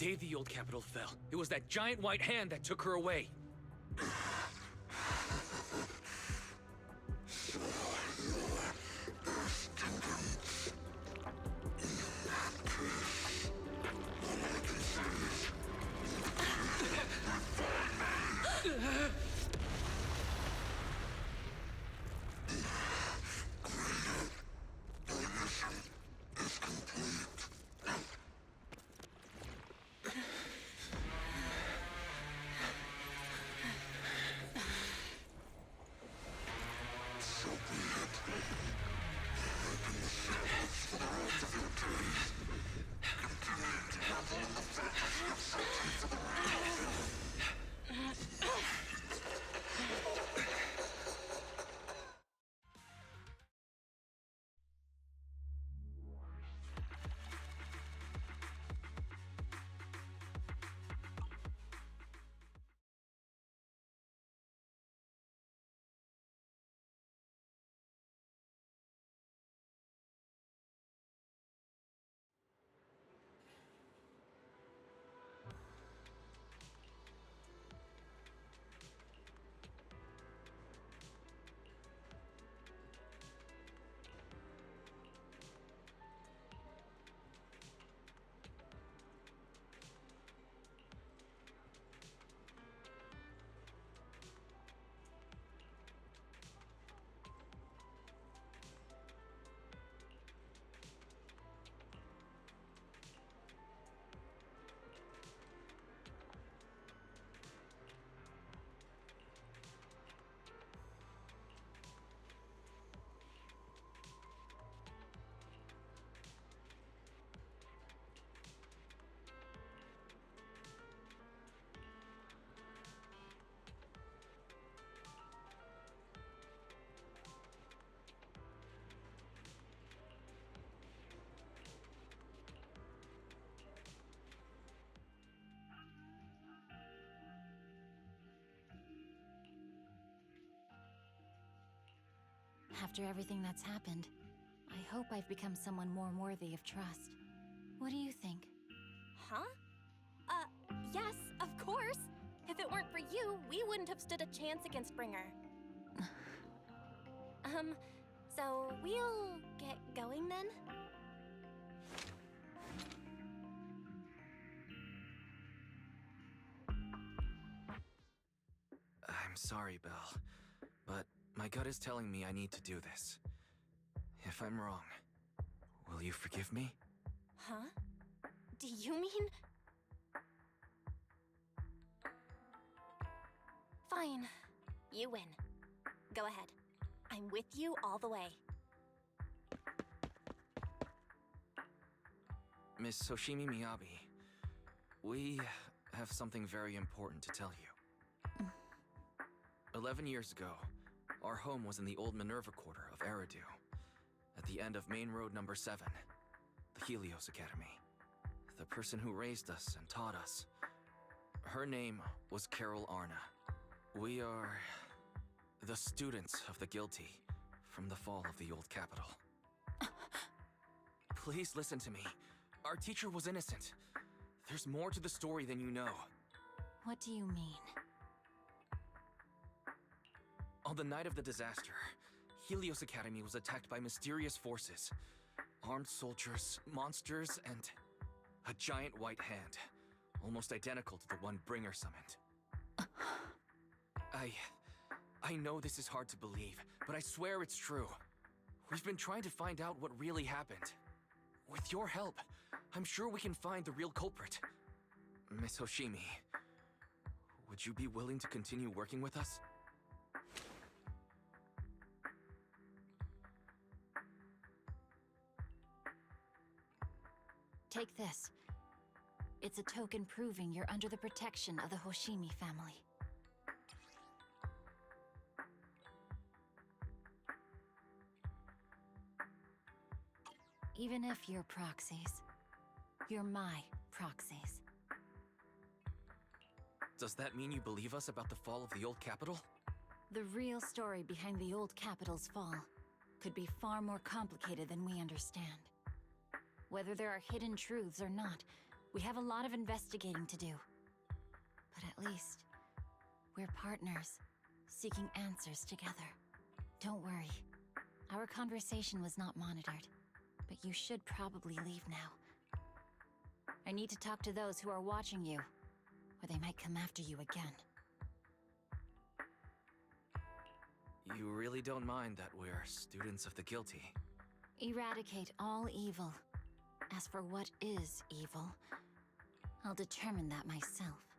day the old capital fell, it was that giant white hand that took her away. After everything that's happened, I hope I've become someone more worthy of trust. What do you think? Huh? Yes, of course. If it weren't for you, we wouldn't have stood a chance against Bringer. So we'll get going then? I'm sorry, Belle, but my gut is telling me I need to do this. If I'm wrong, will you forgive me? Huh? Do you mean? Fine. You win. Go ahead. I'm with you all the way. Miss Hoshimi Miyabi, we have something very important to tell you. 11 years ago, our home was in the old Minerva Quarter of Eridu, at the end of Main Road number 7, the Helios Academy. The person who raised us and taught us, her name was Carol Arna. We are the students of the guilty from the fall of the old capital. Please listen to me. Our teacher was innocent. There's more to the story than you know. What do you mean? On the night of the disaster, Helios Academy was attacked by mysterious forces. Armed soldiers, monsters, and a giant white hand, almost identical to the one Bringer summoned. I know this is hard to believe, but I swear it's true. We've been trying to find out what really happened. With your help, I'm sure we can find the real culprit. Miss Hoshimi, would you be willing to continue working with us? Take this. It's a token proving you're under the protection of the Hoshimi family. Even if you're proxies, you're my proxies. Does that mean you believe us about the fall of the old capital? The real story behind the old capital's fall could be far more complicated than we understand. Whether there are hidden truths or not, We have a lot of investigating to do. But at least, we're partners, seeking answers together. Don't worry. Our conversation was not monitored, but you should probably leave now. I need to talk to those who are watching you, or they might come after you again. You really don't mind that we're students of the guilty? Eradicate all evil. As for what is evil, I'll determine that myself.